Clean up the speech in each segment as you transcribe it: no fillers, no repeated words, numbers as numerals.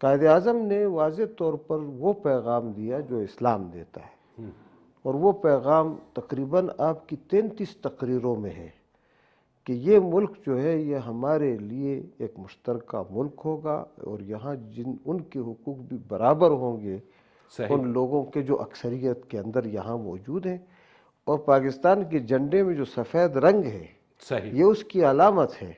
قائد اعظم نے واضح طور پر وہ پیغام دیا جو اسلام دیتا ہے، اور وہ پیغام تقریباً آپ کی 33 تقریروں میں ہے کہ یہ ملک جو ہے یہ ہمارے لیے ایک مشترکہ ملک ہوگا، اور یہاں ان کے حقوق بھی برابر ہوں گے ان لوگوں کے جو اکثریت کے اندر یہاں موجود ہیں۔ اور پاکستان کے جھنڈے میں جو سفید رنگ ہے یہ اس کی علامت ہے۔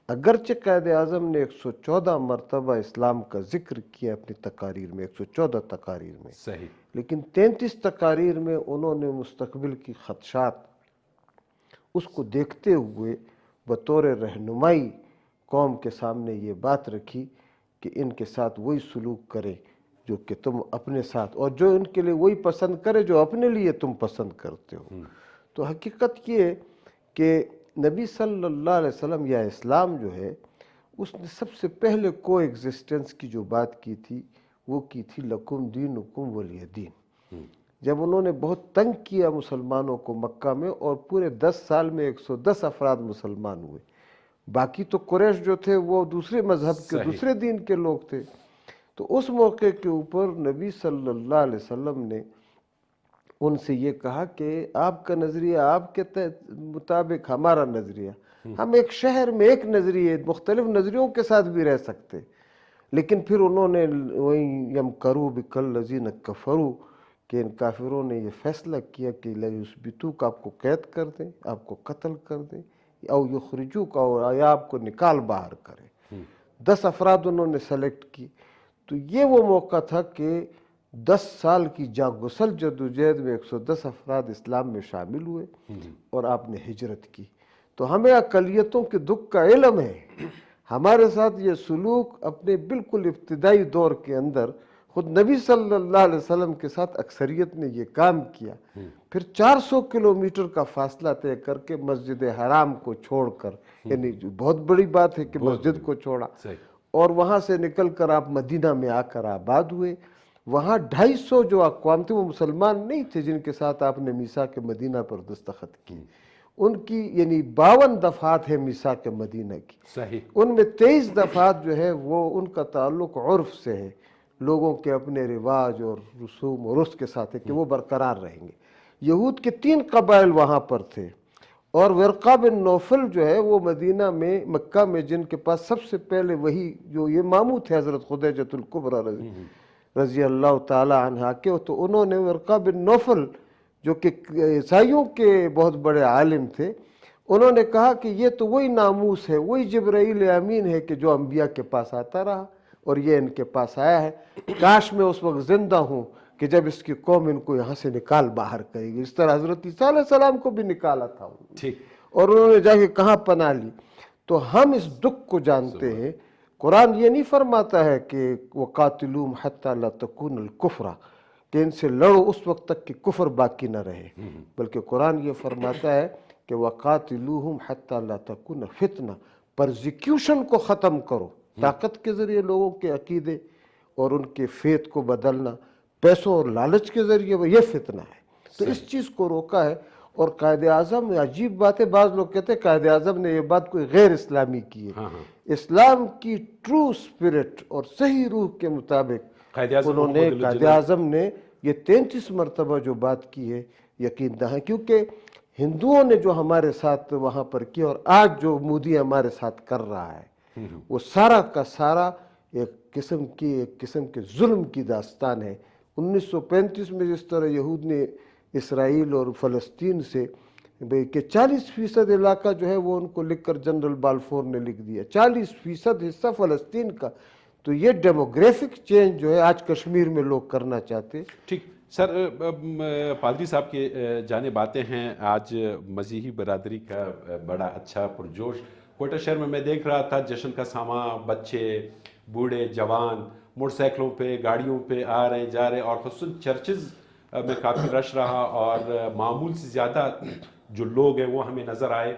اگرچہ قائد اعظم نے 114 مرتبہ اسلام کا ذکر کیا اپنی تقاریر میں، 114 تقاریر میں، لیکن 33 تقاریر میں انہوں نے مستقبل کی خدشات اس کو دیکھتے ہوئے بطور رہنمائی قوم کے سامنے یہ بات رکھی کہ ان کے ساتھ وہی سلوک کرے جو کہ تم اپنے ساتھ، اور جو ان کے لیے وہی پسند کرے جو اپنے لیے تم پسند کرتے ہو۔ تو حقیقت یہ ہے کہ نبی صلی اللہ علیہ وسلم یا اسلام جو ہے اس نے سب سے پہلے کو ایگزسٹنس کی جو بات کی تھی وہ کی تھی لکم دینکم ولی دین۔ جب انہوں نے بہت تنگ کیا مسلمانوں کو مکہ میں، اور پورے 10 سال میں 110 افراد مسلمان ہوئے، باقی تو قریش جو تھے وہ دوسرے مذہب کے دوسرے دین کے لوگ تھے، تو اس موقع کے اوپر نبی صلی اللہ علیہ وسلم نے ان سے یہ کہا کہ آپ کا نظریہ آپ کے مطابق ہمارا نظریہ، ہم ایک شہر میں ایک نظریے مختلف نظریوں کے ساتھ بھی رہ سکتے، لیکن پھر انہوں نے وہیں یمکروا بک الذین کفروا کہ ان کافروں نے یہ فیصلہ کیا کہ لیثبتوک، آپ کو قید کر دیں، آپ کو قتل کر دیں، او یخرجوک، یا آپ کو نکال باہر کریں۔ 10 افراد انہوں نے سلیکٹ کی۔ تو یہ وہ موقع تھا کہ 10 سال کی جاگسل جدوجہد میں 110 افراد اسلام میں شامل ہوئے اور آپ نے ہجرت کی۔ تو ہمیں اقلیتوں کے دکھ کا علم ہے، ہمارے ساتھ یہ سلوک اپنے بالکل ابتدائی دور کے اندر خود نبی صلی اللہ علیہ وسلم کے ساتھ اکثریت نے یہ کام کیا، پھر 400 کلومیٹر کا فاصلہ طے کر کے مسجد حرام کو چھوڑ کر، یعنی بہت بڑی بات ہے کہ مسجد کو چھوڑا، اور وہاں سے نکل کر آپ مدینہ میں آ کر آباد ہوئے۔ وہاں 250 جو اقوام تھے وہ مسلمان نہیں تھے جن کے ساتھ آپ نے میثاق مدینہ پر دستخط کی، ان کی یعنی 52 دفعات ہے میثاق مدینہ کی، ان میں 23 دفعات جو ہے وہ ان کا تعلق عرف سے ہے، لوگوں کے اپنے رواج اور رسوم اور اس کے ساتھ ہے کہ وہ برقرار رہیں گے۔ یہود کے 3 قبائل وہاں پر تھے، اور ورقہ بن نوفل جو ہے وہ مدینہ میں مکہ میں جن کے پاس سب سے پہلے وہی جو یہ ماموں تھے حضرت خدیجۃ الکبریٰ رضی اللہ تعالی عنہا کے، تو انہوں نے ورقہ بن نوفل جو کہ عیسائیوں کے بہت بڑے عالم تھے، انہوں نے کہا کہ یہ تو وہی ناموس ہے، وہی جبرائیل امین ہے کہ جو انبیاء کے پاس آتا رہا اور یہ ان کے پاس آیا ہے، کاش میں اس وقت زندہ ہوں کہ جب اس کی قوم ان کو یہاں سے نکال باہر کرے گی، اس طرح حضرت عیسیٰ علیہ السلام کو بھی نکالا تھا اور انہوں نے جا کے کہاں پناہ لی۔ تو ہم اس دکھ کو جانتے ہیں۔ قرآن یہ نہیں فرماتا ہے کہ وَقَاتِلُوهُمْ حَتَّى لَا تَكُونَ الْكُفْرَ، کہ ان سے لڑو اس وقت تک کہ کفر باقی نہ رہے، بلکہ قرآن یہ فرماتا ہے کہ وَقَاتِلُوهُمْ حَتَّى لَا تَكُونَ فِتْنَةً، پرزیکیوشن کو ختم کرو، طاقت کے ذریعے لوگوں کے عقیدے اور ان کے فیت کو بدلنا، پیسوں اور لالچ کے ذریعے، یہ فتنہ ہے۔ تو اس چیز کو روکا ہے۔ اور قائد اعظم، عجیب بات ہے، بعض لوگ کہتے ہیں قائد اعظم نے یہ بات کوئی غیر اسلامی کی ہے، اسلام کی ٹرو اسپرٹ اور صحیح روح کے مطابق انہوں نے قائد اعظم نے یہ 33 مرتبہ جو بات کی ہے یقین دہاں، کیونکہ ہندوؤں نے جو ہمارے ساتھ وہاں پر کیا اور آج جو مودی ہمارے ساتھ کر رہا ہے وہ سارا کا سارا ایک قسم کے ظلم کی داستان ہے۔ 1935 میں جس طرح یہود نے اسرائیل اور فلسطین سے کہ 40% علاقہ جو ہے وہ ان کو لکھ کر جنرل بالفور نے لکھ دیا، 40% حصہ فلسطین کا، تو یہ ڈیموگرافک چینج جو ہے آج کشمیر میں لوگ کرنا چاہتے۔ ٹھیک سر، پادری صاحب کے جانب آتے ہیں۔ آج مذہبی برادری کا بڑا اچھا پرجوش کوئٹہ شہر میں دیکھ رہا تھا، جشن کا سامان، بچے بوڑھے جوان موٹر سائیکلوں پہ گاڑیوں پہ آ رہے جا رہے، اور خصوصاً چرچز میں کافی رش رہا اور معمول سے زیادہ جو لوگ ہیں وہ ہمیں نظر آئے۔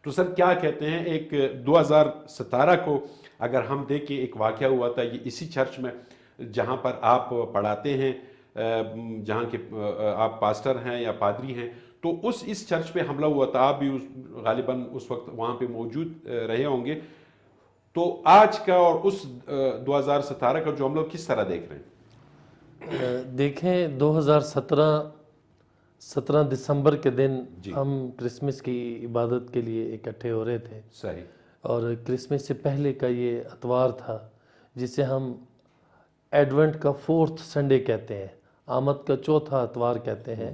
تو سر کیا کہتے ہیں، ایک 2017 کو اگر ہم دیکھیں ایک واقعہ ہوا تھا، یہ اسی چرچ میں جہاں پر آپ پڑھاتے ہیں، جہاں کے آپ پاسٹر ہیں یا پادری ہیں، تو اس چرچ پہ حملہ ہوا تھا، آپ بھی غالباً اس وقت وہاں پہ موجود رہے ہوں گے۔ تو آج کا اور اس 2017 کا جو ہم لوگ کس طرح دیکھ رہے ہیں؟ دیکھیں 17 دسمبر کے دن ہم کرسمس کی عبادت کے لیے اکٹھے ہو رہے تھے، صحیح، اور کرسمس سے پہلے کا یہ اتوار تھا جسے ہم ایڈونٹ کا 4تھ سنڈے کہتے ہیں، آمد کا 4تھا اتوار کہتے ہیں،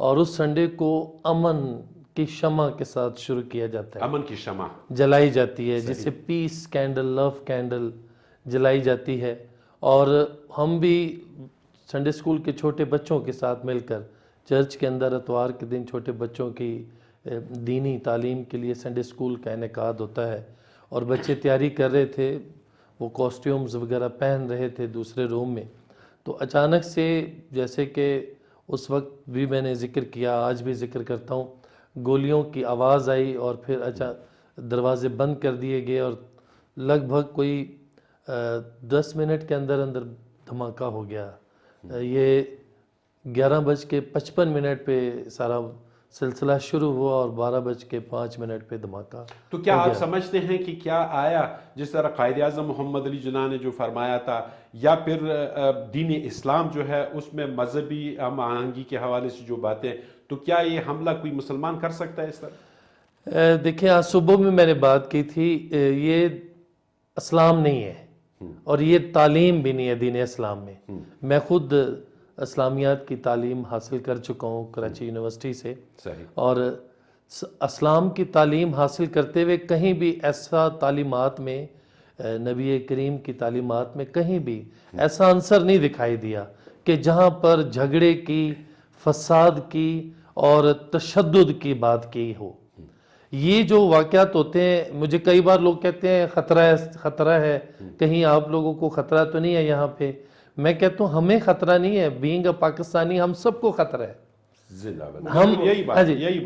اور اس سنڈے کو امن کی شمع کے ساتھ شروع کیا جاتا ہے، امن کی شمع جلائی جاتی ہے، جسے پیس کینڈل، لو کینڈل جلائی جاتی ہے۔ اور ہم بھی سنڈے اسکول کے چھوٹے بچوں کے ساتھ مل کر چرچ کے اندر اتوار کے دن چھوٹے بچوں کی دینی تعلیم کے لیے سنڈے اسکول کا انعقاد ہوتا ہے، اور بچے تیاری کر رہے تھے، وہ کاسٹیومز وغیرہ پہن رہے تھے دوسرے روم میں، تو اچانک سے جیسے کہ اس وقت بھی میں نے ذکر کیا، آج بھی ذکر کرتا ہوں، گولیوں کی آواز آئی اور پھر دروازے بند کر دیے گئے، اور لگ بھگ کوئی 10 منٹ کے اندر اندر دھماکہ ہو گیا۔ یہ 11:55 پہ سارا سلسلہ شروع ہوا اور 12:05 پہ دھماکہ۔ تو کیا آپ سمجھتے ہیں کہ کیا آیا جس طرح قائد اعظم محمد علی جناح نے جو فرمایا تھا، یا پھر دین اسلام جو ہے اس میں مذہبی ہم آہنگی کے حوالے سے جو باتیں، تو کیا یہ حملہ کوئی مسلمان کر سکتا ہے اس طرح؟ دیکھیں آج صبح میں نے بات کی تھی، یہ اسلام نہیں ہے اور یہ تعلیم بھی نہیں ہے دین اسلام میں۔ میں خود اسلامیات کی تعلیم حاصل کر چکا ہوں کراچی یونیورسٹی سے، صحیح، اور اسلام کی تعلیم حاصل کرتے ہوئے کہیں بھی ایسا تعلیمات میں، نبی کریم کی تعلیمات میں کہیں بھی ایسا عنصر نہیں دکھائی دیا کہ جہاں پر جھگڑے کی، فساد کی اور تشدد کی بات کی ہو۔ یہ جو واقعات ہوتے ہیں، مجھے کئی بار لوگ کہتے ہیں خطرہ ہے، کہیں آپ لوگوں کو خطرہ تو نہیں ہے یہاں پہ؟ میں کہتا ہوں ہمیں خطرہ نہیں ہے، بینگ اے پاکستانی ہم سب کو خطرہ ہے۔ ہم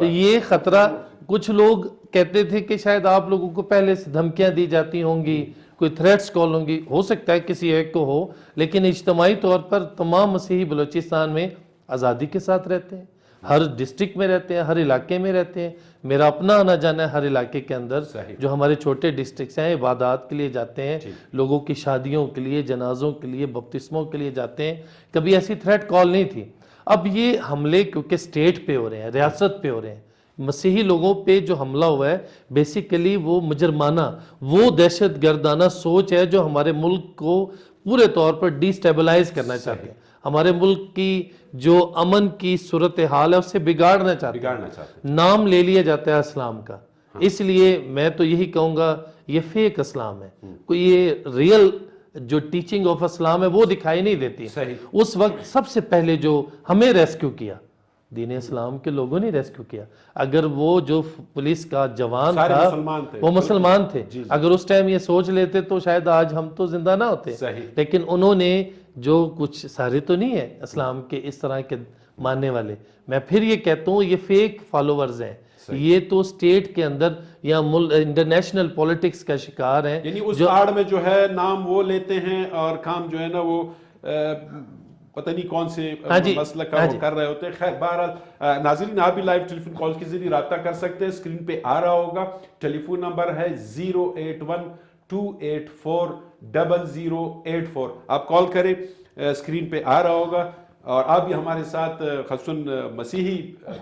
یہ خطرہ، کچھ لوگ کہتے تھے کہ شاید آپ لوگوں کو پہلے سے دھمکیاں دی جاتی ہوں گی، کوئی تھریٹس کال ہوں گی، ہو سکتا ہے کسی ایک کو ہو، لیکن اجتماعی طور پر تمام مسیحی بلوچستان میں آزادی کے ساتھ رہتے ہیں، ہر ڈسٹرکٹ میں رہتے ہیں، ہر علاقے میں رہتے ہیں۔ میرا اپنا آنا جانا ہے ہر علاقے کے اندر، جو ہمارے چھوٹے ڈسٹرکٹس ہیں، عبادات کے لیے جاتے ہیں، لوگوں کی شادیوں کے لیے، جنازوں کے لیے، بپتسموں کے لیے جاتے ہیں، کبھی ایسی تھریٹ کال نہیں تھی۔ اب یہ حملے کیونکہ سٹیٹ پہ ہو رہے ہیں، ریاست پہ ہو رہے ہیں، مسیحی لوگوں پہ جو حملہ ہوا ہے بیسیکلی وہ مجرمانہ، وہ دہشت گردانہ سوچ ہے جو ہمارے ملک کو پورے طور پر ڈی سٹیبلائز کرنا چاہتے ہیں، ہمارے ملک کی جو امن کی صورتحال ہے اس سے بگاڑنا چاہتے ہیں۔ نام لے لیا جاتا ہے اسلام کا، اس لیے میں تو یہی کہوں گا یہ فیک اسلام ہے، کوئی یہ ریئل جو ٹیچنگ آف اسلام ہے وہ دکھائی نہیں دیتی۔ اس وقت سب سے پہلے جو ہمیں ریسکیو کیا دین اسلام کے لوگوں نے ریسکیو کیا۔ اگر وہ جو پولیس کا جوان تھا وہ مسلمان تھے، اگر اس ٹائم یہ سوچ لیتے تو شاید آج ہم تو زندہ نہ ہوتے، لیکن انہوں نے جو کچھ، سارے تو نہیں ہے اسلام کے اس طرح کے ماننے والے، میں پھر یہ کہتا ہوں یہ فیک فالوورز ہیں، یہ تو سٹیٹ کے اندر یا انٹرنیشنل پولیٹکس کا شکار ہیں، یعنی اس آڑ میں جو ہے نام وہ لیتے ہیں اور کام جو ہے نا وہ پتہ نہیں کون سے مسئلہ کا وہ کر رہے ہوتے ہیں۔ خیر بہرحال ناظرین آپ بھی لائیو ٹیلی فون کال کے ذریعے رابطہ کر سکتے ہیں، اسکرین پہ آ رہا ہوگا، ٹیلی فون نمبر ہے 081-284-0084، آپ کال کریں، اسکرین پہ آ رہا ہوگا۔ اور آپ بھی ہمارے ساتھ خصوصاً مسیحی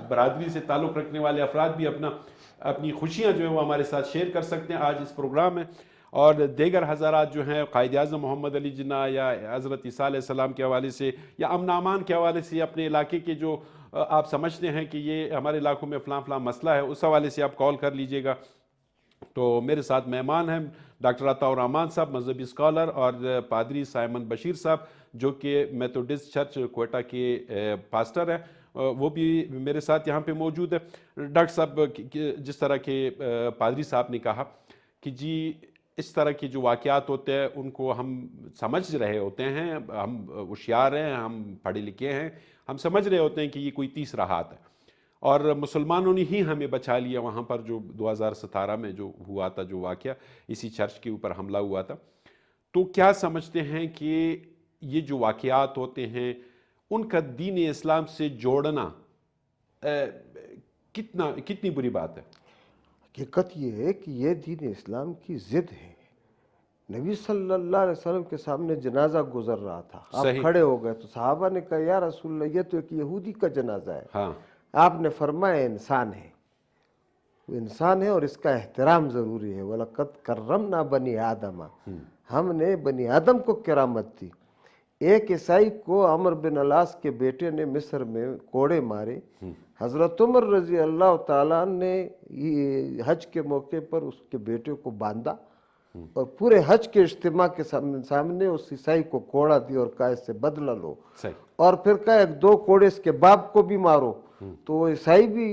برادری سے تعلق رکھنے والے افراد بھی اپنی خوشیاں جو ہیں وہ ہمارے ساتھ شیئر کر سکتے ہیں آج اس پروگرام میں، اور دیگر حضرات جو ہیں قائد اعظم محمد علی جناح یا حضرت عیسیٰ علیہ السلام کے حوالے سے یا امن امان کے حوالے سے، اپنے علاقے کے جو آپ سمجھتے ہیں کہ یہ ہمارے علاقوں میں فلاں فلاں مسئلہ ہے، اس حوالے سے آپ کال کر لیجئے گا۔ تو میرے ساتھ مہمان ہیں ڈاکٹر عطا الرحمان صاحب، مذہبی اسکالر، اور پادری سائمن بشیر صاحب جو کہ میتھوڈسٹ چرچ کوئٹہ کے پاسٹر ہیں، وہ بھی میرے ساتھ یہاں پہ موجود ہے۔ ڈاکٹر صاحب جس طرح کے پادری صاحب نے کہا کہ جی اس طرح کے جو واقعات ہوتے ہیں ان کو ہم سمجھ رہے ہوتے ہیں، ہم ہوشیار ہیں، ہم پڑھے لکھے ہیں، ہم سمجھ رہے ہوتے ہیں کہ یہ کوئی تیسرا ہاتھ ہے، اور مسلمانوں نے ہی ہمیں بچا لیا وہاں پر جو 2017 میں جو ہوا تھا، جو واقعہ اسی چرچ کے اوپر حملہ ہوا تھا۔ تو کیا سمجھتے ہیں کہ یہ جو واقعات ہوتے ہیں ان کا دین اسلام سے جوڑنا کتنی بری بات ہے؟ حقیقت یہ ہے کہ یہ دین اسلام کی ضد ہے، نبی صلی اللہ علیہ وسلم کے سامنے جنازہ گزر رہا تھا، آپ صحیح۔ کھڑے ہو گئے تو صحابہ نے کہا یا رسول اللہ یہ تو ایک یہودی کا جنازہ ہے۔ ہاں آپ نے فرمایا انسان ہے، وہ انسان ہے اور اس کا احترام ضروری ہے۔ وَلَقَدْ كَرَّمْنَا بَنِي آدَمَ، ہم نے بنی آدم کو کرامت دی۔ ایک عیسائی کو عمر بن العاص کے بیٹے نے مصر میں کوڑے مارے، حضرت عمر رضی اللہ تعالیٰ نے حج کے موقع پر اس کے بیٹے کو باندھا اور پورے حج کے اجتماع کے سامنے اس عیسائی کو کوڑا دیا اور کہا اس سے بدلہ لو، صحیح۔ اور پھر کہا ایک دو کوڑے اس کے باپ کو بھی مارو۔ تو وہ عیسائی بھی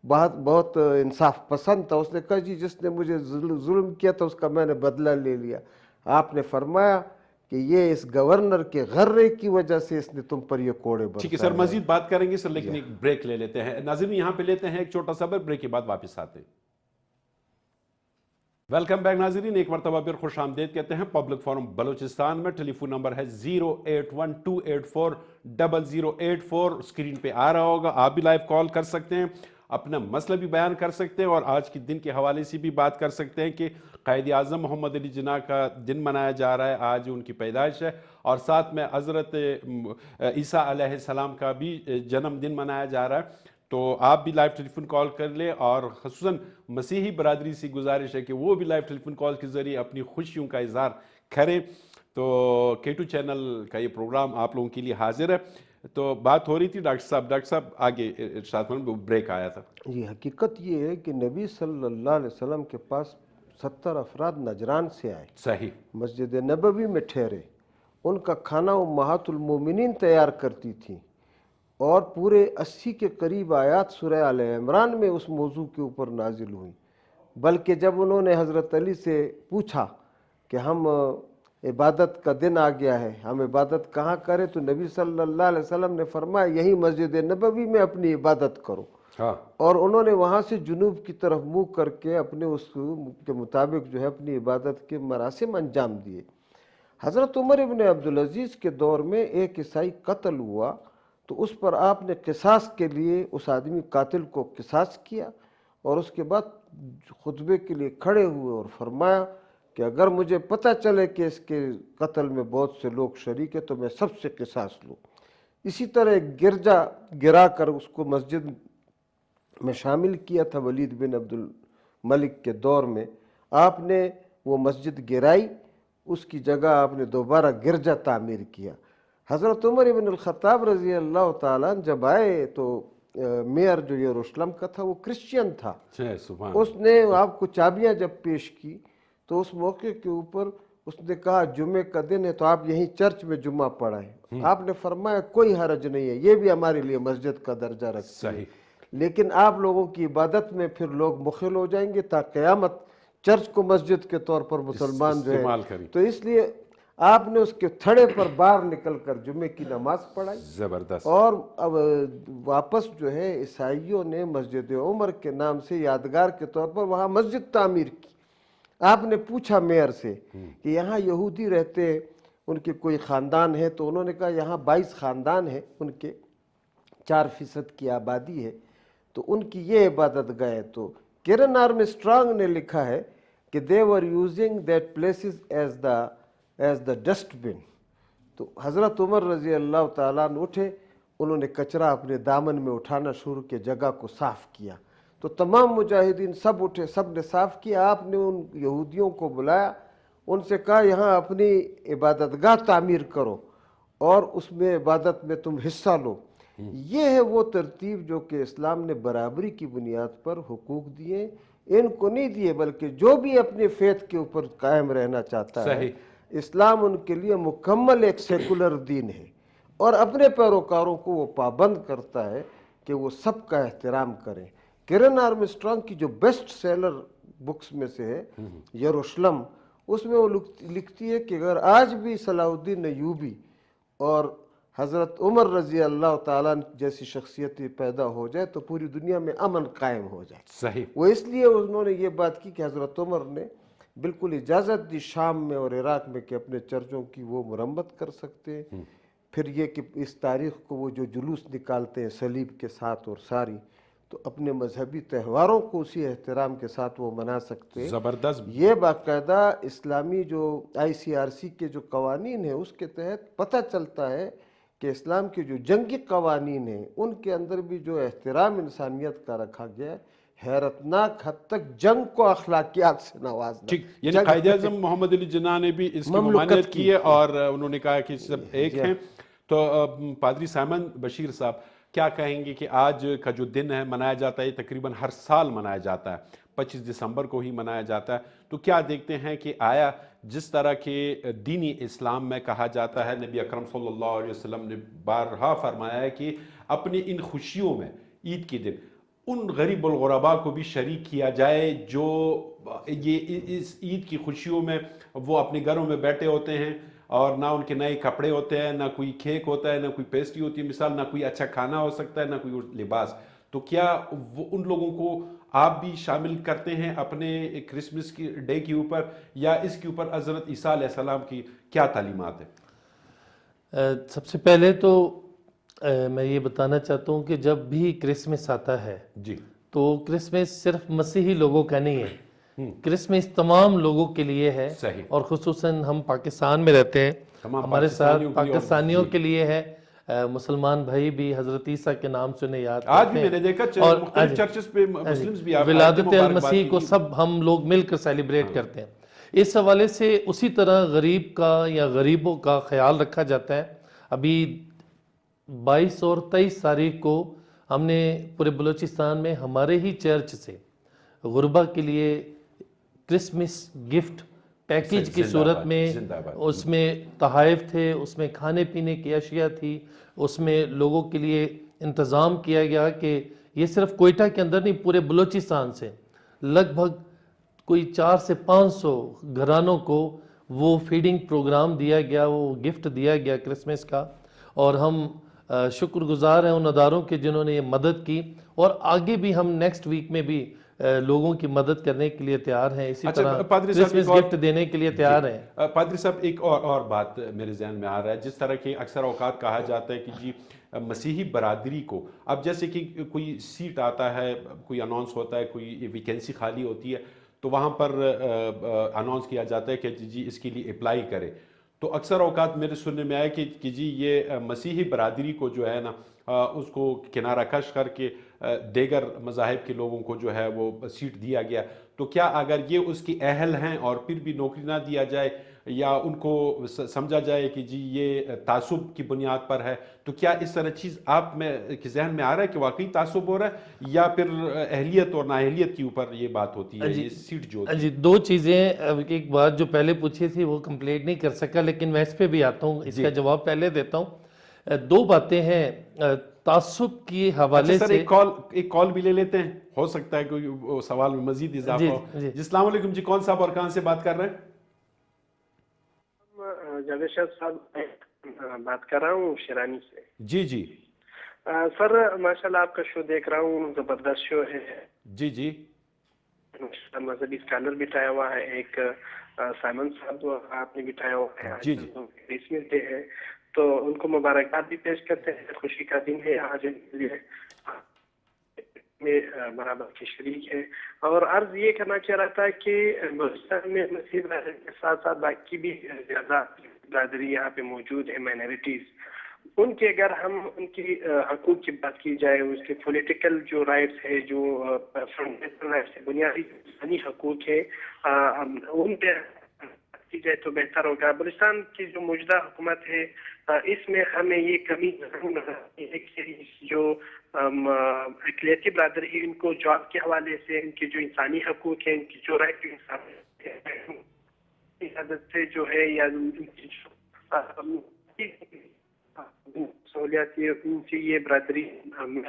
بہت انصاف پسند تھا، اس نے کہا جی جس نے مجھے ظلم کیا تھا اس کا میں نے بدلہ لے لیا۔ آپ نے فرمایا کہ یہ اس گورنر کے غرے کی وجہ سے اس نے تم پر یہ کوڑے برسائے۔ ٹھیک ہے سر، مزید بات کریں گے سر، لیکن ایک بریک لے لیتے ہیں۔ ناظرین یہاں پہ لیتے ہیں ایک چھوٹا سا بریک کے بعد واپس آتے ہیں۔ ویلکم بیک ناظرین، ایک مرتبہ پھر خوش آمدید کہتے ہیں پبلک فورم بلوچستان میں۔ ٹیلی فون نمبر ہے 08128400084، اسکرین پہ آ رہا ہوگا، آپ بھی لائیو کال کر سکتے ہیں، اپنا مسئلہ بھی بیان کر سکتے ہیں اور آج کے دن کے حوالے سے بھی بات کر سکتے ہیں کہ قائد اعظم محمد علی جناح کا دن منایا جا رہا ہے، آج ان کی پیدائش ہے، اور ساتھ میں حضرت عیسیٰ علیہ السلام کا بھی جنم دن منایا جا رہا ہے۔ تو آپ بھی لائیو ٹیلی فون کال کر لیں، اور خصوصاً مسیحی برادری سے گزارش ہے کہ وہ بھی لائیو ٹیلی فون کال کے ذریعے اپنی خوشیوں کا اظہار کریں۔ تو K2 چینل کا یہ پروگرام آپ لوگوں کے لیے حاضر ہے۔ تو بات ہو رہی تھی ڈاکٹر صاحب آگے ارشاد فرمائیں، بریک آیا تھا۔ جی، حقیقت یہ ہے کہ نبی صلی اللہ علیہ وسلم کے پاس 70 افراد نجران سے آئے، صحیح۔ مسجد نبوی میں ٹھہرے، ان کا کھانا امہات المومنین تیار کرتی تھیں، اور پورے 80 کے قریب آیات سورہ آل عمران میں اس موضوع کے اوپر نازل ہوئیں۔ بلکہ جب انہوں نے حضرت علی سے پوچھا کہ ہم عبادت کا دن آ گیا ہے، ہم عبادت کہاں کریں، تو نبی صلی اللہ علیہ وسلم نے فرمایا یہی مسجد نبوی میں اپنی عبادت کرو۔ اور انہوں نے وہاں سے جنوب کی طرف منہ کر کے اپنے اس کے مطابق جو ہے اپنی عبادت کے مراسم انجام دیے۔ حضرت عمر ابن عبدالعزیز کے دور میں ایک عیسائی قتل ہوا تو اس پر آپ نے قصاص کے لیے اس آدمی قاتل کو قصاص کیا، اور اس کے بعد خطبے کے لیے کھڑے ہوئے اور فرمایا کہ اگر مجھے پتہ چلے کہ اس کے قتل میں بہت سے لوگ شریک ہیں تو میں سب سے قصاص لوں۔ اسی طرح ایک گرجا گرا کر اس کو مسجد میں شامل کیا تھا ولید بن عبد الملک کے دور میں، آپ نے وہ مسجد گرائی، اس کی جگہ آپ نے دوبارہ گرجا تعمیر کیا۔ حضرت عمر ابن الخطاب رضی اللہ تعالیٰ جب آئے تو میئر جو یروشلم کا تھا وہ کرسچین تھا، اس نے آپ کو چابیاں جب پیش کی تو اس موقع کے اوپر اس نے کہا جمعے کا دن ہے تو آپ یہیں چرچ میں جمعہ پڑھائیں۔ آپ نے فرمایا کوئی حرج نہیں ہے، یہ بھی ہمارے لیے مسجد کا درجہ رکھتی ہے، لیکن آپ لوگوں کی عبادت میں پھر لوگ مخل ہو جائیں گے تا قیامت چرچ کو مسجد کے طور پر مسلمان جو ہے، تو اس لیے آپ نے اس کے تھڑے پر باہر نکل کر جمعے کی نماز پڑھائی۔ زبردست۔ اور اب واپس جو ہے عیسائیوں نے مسجد عمر کے نام سے یادگار کے طور پر وہاں مسجد تعمیر کی۔ آپ نے پوچھا میئر سے کہ یہاں یہودی رہتے ہیں، ان کے کوئی خاندان ہے؟ تو انہوں نے کہا یہاں 22 خاندان ہیں، ان کے 4% کی آبادی ہے، تو ان کی یہ عبادت گاہ ہے۔ تو کیرن آرمسٹرانگ نے لکھا ہے کہ they were using that places as the dustbin. تو حضرت عمر رضی اللہ تعالیٰ عنہ اٹھے، انہوں نے کچرا اپنے دامن میں اٹھانا شروع کیا، جگہ کو صاف کیا، تو تمام مجاہدین سب اٹھے، سب نے صاف کیا۔ آپ نے ان یہودیوں کو بلایا، ان سے کہا یہاں اپنی عبادت گاہ تعمیر کرو اور اس میں عبادت میں تم حصہ لو۔ یہ ہے وہ ترتیب جو کہ اسلام نے برابری کی بنیاد پر حقوق دیے، ان کو نہیں دیے، بلکہ جو بھی اپنے فیتھ کے اوپر قائم رہنا چاہتا ہے اسلام ان کے لیے مکمل ایک سیکولر دین ہے، اور اپنے پیروکاروں کو وہ پابند کرتا ہے کہ وہ سب کا احترام کریں۔ کیرن آرمسٹرانگ کی جو بیسٹ سیلر بکس میں سے ہے یروشلم، اس میں وہ لکھتی ہے کہ اگر آج بھی صلاح الدین ایوبی اور حضرت عمر رضی اللہ تعالیٰ جیسی شخصیت پیدا ہو جائے تو پوری دنیا میں امن قائم ہو جائے۔ صحیح۔ وہ اس لیے انہوں نے یہ بات کی کہ حضرت عمر نے بالکل اجازت دی شام میں اور عراق میں کہ اپنے چرچوں کی وہ مرمت کر سکتے ہیں۔ پھر یہ کہ اس تاریخ کو وہ جو جلوس نکالتے ہیں صلیب کے ساتھ اور ساری، تو اپنے مذہبی تہواروں کو اسی احترام کے ساتھ وہ منا سکتے ہیں۔ زبردست۔ یہ باقاعدہ اسلامی جو ICRC کے جو قوانین ہیں اس کے تحت پتہ چلتا ہے کہ اسلام کے جو جنگی قوانین ہیں ان کے اندر بھی جو احترام انسانیت کا رکھا گیا ہے، حیرتناک حد تک جنگ کو اخلاقیات سے نوازنا۔ ٹھیک، یعنی قائد اعظم محمد علی جناح نے بھی اس کی مملکت ممانعت کی کی ہے اور انہوں نے کہا کہ سب ایک ہیں۔ تو پادری سائمن بشیر صاحب کیا کہیں گے کہ آج کا جو دن ہے منایا جاتا ہے، یہ تقریباً ہر سال منایا جاتا ہے، 25 دسمبر کو ہی منایا جاتا ہے، تو کیا دیکھتے ہیں کہ آیا جس طرح کے دینی اسلام میں کہا جاتا ہے، نبی اکرم صلی اللہ علیہ وسلم نے بارہا فرمایا ہے کہ اپنی ان خوشیوں میں عید کے دن ان غریب الغرباء کو بھی شریک کیا جائے جو یہ اس عید کی خوشیوں میں وہ اپنے گھروں میں بیٹھے ہوتے ہیں اور نہ ان کے نئے کپڑے ہوتے ہیں، نہ کوئی کیک ہوتا ہے، نہ کوئی پیسٹری ہوتی ہے مثال، نہ کوئی اچھا کھانا ہو سکتا ہے، نہ کوئی لباس، تو کیا وہ ان لوگوں کو آپ بھی شامل کرتے ہیں اپنے کرسمس کی ڈے کے اوپر، یا اس کے اوپر حضرت عیسیٰ علیہ السلام کی کیا تعلیمات ہیں؟ سب سے پہلے تو میں یہ بتانا چاہتا ہوں کہ جب بھی کرسمس آتا ہے جی تو کرسمس صرف مسیحی لوگوں کا نہیں ہے، کرسمس تمام لوگوں کے لیے ہے، صحیح، اور خصوصاً ہم پاکستان میں رہتے ہیں، ہمارے ساتھ پاکستانیوں کے لیے ہے۔ مسلمان بھائی بھی حضرت عیسیٰ کے نام سے انہیں یاد آج کرتے بھی ہیں، میں نے دیکھا اور مختلف چرچز پہ مسلمز بھی ولادت المسیح کو سب ہم لوگ مل کر سیلیبریٹ کرتے ہیں۔ اس حوالے سے اسی طرح غریب کا یا غریبوں کا خیال رکھا جاتا ہے۔ ابھی 22 اور 23 تاریخ کو ہم نے پورے بلوچستان میں ہمارے ہی چرچ سے غربا کے لیے کرسمس گفٹ پیکیج کی صورت میں، اس میں تحائف تھے، اس میں کھانے پینے کی اشیاء تھی، اس میں لوگوں کے لیے انتظام کیا گیا کہ یہ صرف کوئٹہ کے اندر نہیں، پورے بلوچستان سے لگ بھگ کوئی 400 سے 500 گھرانوں کو وہ فیڈنگ پروگرام دیا گیا، وہ گفٹ دیا گیا کرسمس کا، اور ہم شکر گزار ہیں ان اداروں کے جنہوں نے یہ مدد کی، اور آگے بھی ہم نیکسٹ ویک میں بھی لوگوں کی مدد کرنے کے لیے تیار ہیں، اسی طرح کرسمس گفٹ دینے کے لیے تیار ہیں۔ پادری صاحب ایک اور بات میرے ذہن میں آ رہا ہے، جس طرح کہ اکثر اوقات کہا جاتا ہے کہ جی مسیحی برادری کو اب جیسے کہ کوئی سیٹ آتا ہے، کوئی اناؤنس ہوتا ہے، کوئی ویکینسی خالی ہوتی ہے تو وہاں پر اناؤنس کیا جاتا ہے کہ جی اس کے لیے اپلائی کرے، تو اکثر اوقات میرے سننے میں آیا کہ جی یہ مسیحی برادری کو جو ہے نا اس کو کنارہ کش کر کے دیگر مذاہب کے لوگوں کو جو ہے وہ سیٹ دیا گیا، تو کیا اگر یہ اس کی اہل ہیں اور پھر بھی نوکری نہ دیا جائے یا ان کو سمجھا جائے کہ جی یہ تعصب کی بنیاد پر ہے، تو کیا اس طرح چیز آپ میں کے ذہن میں آ رہا ہے کہ واقعی تعصب ہو رہا ہے یا پھر اہلیت اور نااہلیت کے اوپر یہ بات ہوتی ہے، یہ سیٹ جو ہوتی ہے؟ جی دو چیزیں، ایک بات جو پہلے پوچھی تھی وہ کمپلیٹ نہیں کر سکا، لیکن میں اس پہ بھی آتا ہوں، اس کا جواب پہلے دیتا ہوں۔ دو باتیں ہیں تعصب کی حوالے سے۔ ایک کال بھی لے لیتے ہیں، ہو سکتا ہے کوئی سوال میں مزید اضافہ ہو۔ جی السلام علیکم، جی کون صاحب اور کہاں سے بات کر رہے ہیں؟ جاوید شاہ صاحب بات کر رہا ہوں شیرانی سے۔ جی جی سر ماشاءاللہ آپ کا شو دیکھ رہا ہوں، زبردست شو ہے۔ جی جی مذہبی اسکالر بٹھایا ہوا ہے، ایک سائمن صاحب آپ نے بٹھایا ہوا ہے، جی جی کرسمس ڈے ہے تو ان کو مبارکباد بھی پیش کرتے ہیں، خوشی کا دن ہے آج کے لیے، میں برابر کے شریک ہے۔ اور عرض یہ کرنا چاہ رہا تھا کہ بلوچستان میں مسیحی برادری کے ساتھ ساتھ باقی بھی زیادہ برادری یہاں پہ موجود ہے، مائنورٹیز، ان کے اگر ہم ان کی حقوق کی بات کی جائے، اس کے پولیٹیکل جو رائٹس ہے، جو فنڈامنٹل رائٹس ہے، بنیادی انسانی حقوق ہے، ان پہ کی جائے تو بہتر ہوگا۔ بلوچستان کی جو موجودہ حکومت ہے اس میں ہمیں یہ کمی نظر آتی ہے کہ جو اقلیتی برادری ہے ان کو جاب کے حوالے سے، ان کے جو انسانی حقوق ہیں، ان کی جو رائٹ کی عادت سے جو ہے یا ان کی جو سہولیات ان سے یہ برادری میں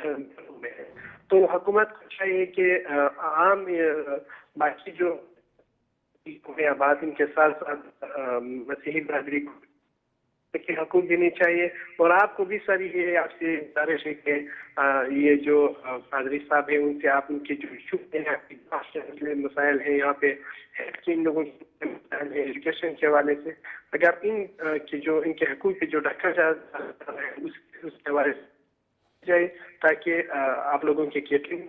ہے، تو حکومت کو چاہیے کہ عام باقی جو آباد ان کے ساتھ ساتھ مسیحی برادری کے حقوق دینے چاہیے۔ اور آپ کو بھی سر یہ آپ سے گزارش ہے کہ یہ جو پادری صاحب ہیں ان سے آپ ان کے جو ایشو ہیں، مسائل ہیں یہاں پہ ان لوگوں کے مسائل ہیں ایجوکیشن کے حوالے سے، اگر ان کے جو ان کے حقوق پہ جو رکھا جاتا ہے اس کے حوالے سے جائے تاکہ آپ لوگوں کی کیٹرنگ.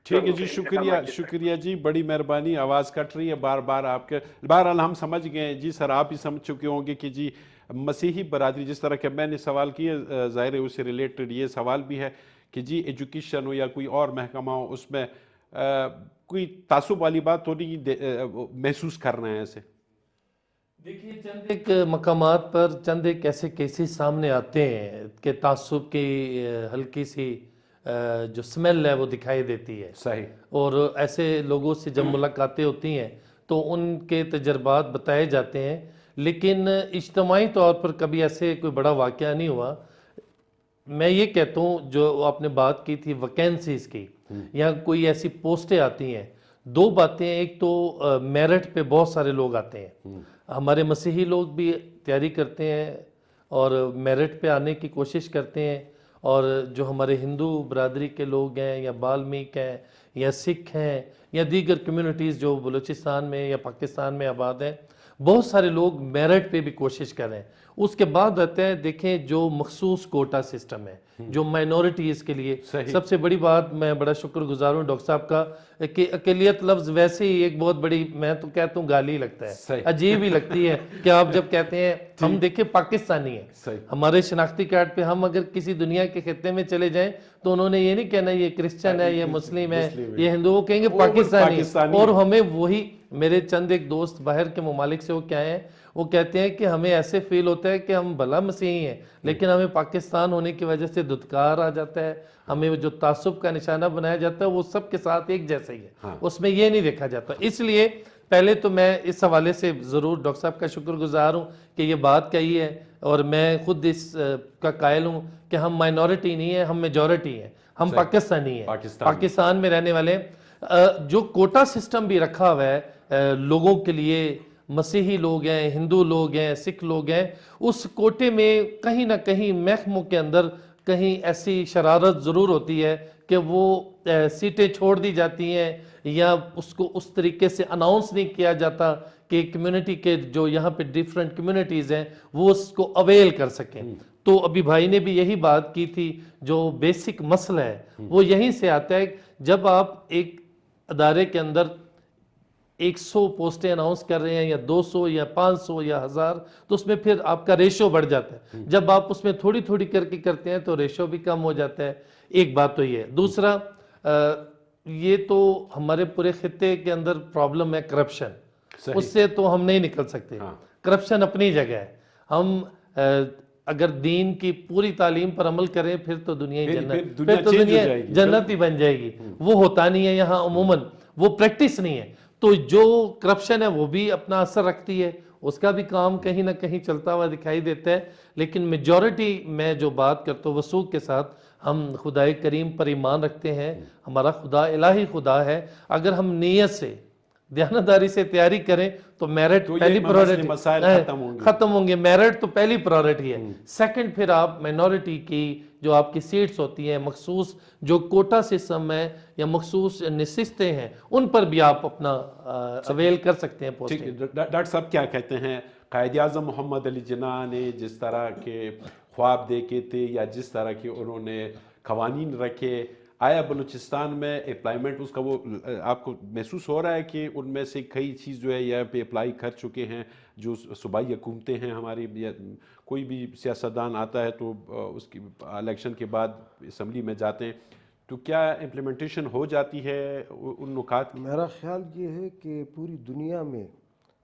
ٹھیک ہے جی، شکریہ شکریہ جی، بڑی مہربانی. آواز کٹ رہی ہے بار بار آپ کے. بہرحال ہم سمجھ گئے ہیں جی. سر آپ ہی سمجھ چکے ہوں گے کہ جی مسیحی برادری، جس طرح کہ میں نے سوال کیا، ظاہر ہے اس سے ریلیٹڈ یہ سوال بھی ہے کہ جی ایجوکیشن ہو یا کوئی اور محکمہ ہو، اس میں کوئی تعصب والی بات تو نہیں محسوس کر رہے ہیں ایسے؟ دیکھیے چند ایک مقامات پر چند ایک ایسے کیسز سامنے آتے ہیں کہ تعصب کی ہلکی سی جو سمیل ہے وہ دکھائی دیتی ہے. صحیح. اور ایسے لوگوں سے جب ملاقاتیں ہوتی ہیں تو ان کے تجربات بتائے جاتے ہیں، لیکن اجتماعی طور پر کبھی ایسے کوئی بڑا واقعہ نہیں ہوا. میں یہ کہتا ہوں جو آپ نے بات کی تھی ویکینسیز کی، یا کوئی ایسی پوسٹیں آتی ہیں، دو باتیں. ایک تو میرٹ پہ بہت سارے لوگ آتے ہیں، ہمارے مسیحی لوگ بھی تیاری کرتے ہیں اور میرٹ پہ آنے کی کوشش کرتے ہیں، اور جو ہمارے ہندو برادری کے لوگ ہیں یا بالمیک ہیں یا سکھ ہیں یا دیگر کمیونٹیز جو بلوچستان میں یا پاکستان میں آباد ہیں، بہت سارے لوگ میرٹ پہ بھی کوشش کر رہے ہیں. اس کے بعد آتے ہیں دیکھیں جو مخصوص کوٹا سسٹم ہے جو مائنورٹیز کے لیے. سب سے بڑی بات، میں بڑا شکر گزار ہوں ڈاکٹر صاحب کا کہ اقلیت لفظ ویسے ہی ایک بہت بڑی، میں تو کہتا ہوں گالی لگتا ہے، عجیب ہی لگتی ہے کہ آپ جب کہتے ہیں ہم دیکھیں پاکستانی ہیں، ہمارے شناختی کارڈ پہ ہم اگر کسی دنیا کے خطے میں چلے جائیں تو انہوں نے یہ نہیں کہنا یہ کرسچن ہے، یہ مسلم ہے، یہ ہندو، وہ کہیں گے پاکستانی. اور ہمیں وہی، میرے چند ایک دوست باہر کے ممالک سے وہ کیا ہیں، وہ کہتے ہیں کہ ہمیں ایسے فیل ہوتا ہے کہ ہم بھلا مسیحی ہیں لیکن ہمیں پاکستان ہونے کی وجہ سے دھتکار آ جاتا ہے، ہمیں جو تعصب کا نشانہ بنایا جاتا ہے وہ سب کے ساتھ ایک جیسا ہی ہے، اس میں یہ نہیں دیکھا جاتا. اس لیے پہلے تو میں اس حوالے سے ضرور ڈاکٹر صاحب کا شکر گزار ہوں کہ یہ بات کہی ہے، اور میں خود اس کا قائل ہوں کہ ہم مائنورٹی نہیں ہیں، ہم میجورٹی ہیں، ہم پاکستانی ہیں، پاکستان میں رہنے والے ہیں. جو کوٹا سسٹم بھی رکھا ہوا ہے لوگوں کے لیے، مسیحی لوگ ہیں، ہندو لوگ ہیں، سکھ لوگ ہیں، اس کوٹے میں کہیں نہ کہیں محکموں کے اندر کہیں ایسی شرارت ضرور ہوتی ہے کہ وہ سیٹیں چھوڑ دی جاتی ہیں یا اس کو اس طریقے سے اناؤنس نہیں کیا جاتا کہ کمیونٹی کے جو یہاں پہ ڈیفرنٹ کمیونٹیز ہیں وہ اس کو اویل کر سکیں. تو ابھی بھائی نے بھی یہی بات کی تھی، جو بیسک مسئلہ ہے وہ یہیں سے آتا ہے. جب آپ ایک ادارے کے اندر 100 پوسٹیں اناؤنس کر رہے ہیں یا 200 یا 500 یا 1000، تو اس میں پھر آپ کا ریشو بڑھ جاتا ہے. جب آپ اس میں تھوڑی تھوڑی کر کے کرتے ہیں تو ریشو بھی کم ہو جاتا ہے. ایک بات تو یہ ہے. دوسرا، یہ تو ہمارے پورے خطے کے اندر پرابلم ہے کرپشن، اس سے تو ہم نہیں نکل سکتے. کرپشن اپنی جگہ ہے. ہم اگر دین کی پوری تعلیم پر عمل کریں پھر تو دنیا ہی جنت، پھر تو دنیا جنت ہی بن جائے گی. وہ ہوتا نہیں ہے یہاں عموماً، وہ پریکٹس نہیں ہے. تو جو کرپشن ہے وہ بھی اپنا اثر رکھتی ہے، اس کا بھی کام کہیں نہ کہیں چلتا ہوا دکھائی دیتا ہے. لیکن میجورٹی میں جو بات کرتا ہوں وثوق کے ساتھ، ہم خدائے کریم پر ایمان رکھتے ہیں، ہمارا خدا الہی خدا ہے. اگر ہم نیت سے دیانتداری سے تیاری کریں تو میرٹ پہلی پرائورٹی ختم ہوں گے. میرٹ تو پہلی پرائورٹی ہے. سیکنڈ پھر آپ مائنورٹی کی جو آپ کی سیٹس ہوتی ہیں، مخصوص جو کوٹا سسٹم ہے یا مخصوص نشستیں ہیں، ان پر بھی آپ اپنا اویل کر سکتے ہیں پوسٹنگ. ڈاکٹر صاحب کیا کہتے ہیں، قائد اعظم محمد علی جناح نے جس طرح کے خواب دیکھے تھے یا جس طرح کے انہوں نے قوانین رکھے، آیا بلوچستان میں اپلائیمنٹ اس کا وہ آپ کو محسوس ہو رہا ہے کہ ان میں سے کئی چیز جو ہے یہاں پہ اپلائی کر چکے ہیں، جو صوبائی حکومتیں ہیں ہماری، کوئی بھی سیاستدان آتا ہے تو اس کی الیکشن کے بعد اسمبلی میں جاتے ہیں، تو کیا امپلیمنٹیشن ہو جاتی ہے ان نکات کی؟ میرا خیال یہ ہے کہ پوری دنیا میں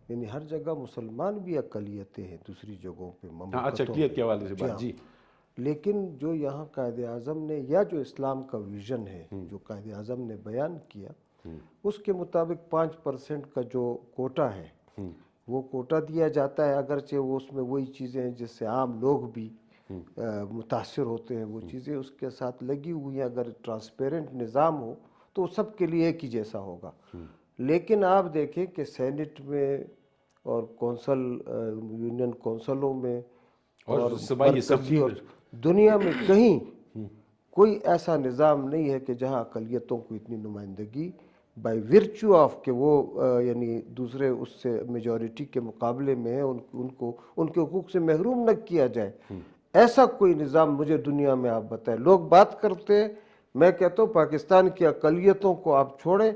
یعنی ہر جگہ مسلمان بھی اقلیتیں ہیں دوسری جگہوں پہ، اچھا، اقلیت کے حوالے سے بات. جی، لیکن جو یہاں قائد اعظم نے یا جو اسلام کا ویژن ہے جو قائد اعظم نے بیان کیا، اس کے مطابق 5% کا جو کوٹا ہے وہ کوٹا دیا جاتا ہے. اگرچہ وہ اس میں وہی چیزیں ہیں جس سے عام لوگ بھی متاثر ہوتے ہیں، وہ چیزیں اس کے ساتھ لگی ہوئی ہیں. اگر ٹرانسپیرنٹ نظام ہو تو سب کے لیے ایک ہی جیسا ہوگا. لیکن آپ دیکھیں کہ سینٹ میں اور کونسل یونین کونسلوں میں اور مرکزی اور دنیا میں کہیں کوئی ایسا نظام نہیں ہے کہ جہاں اقلیتوں کو اتنی نمائندگی بائی ورچو آف کہ وہ یعنی دوسرے اس سے میجورٹی کے مقابلے میں ان کے حقوق سے محروم نہ کیا جائے. ایسا کوئی نظام مجھے دنیا میں آپ بتائیں. لوگ بات کرتے ہیں, میں کہتا ہوں پاکستان کی اقلیتوں کو آپ چھوڑیں,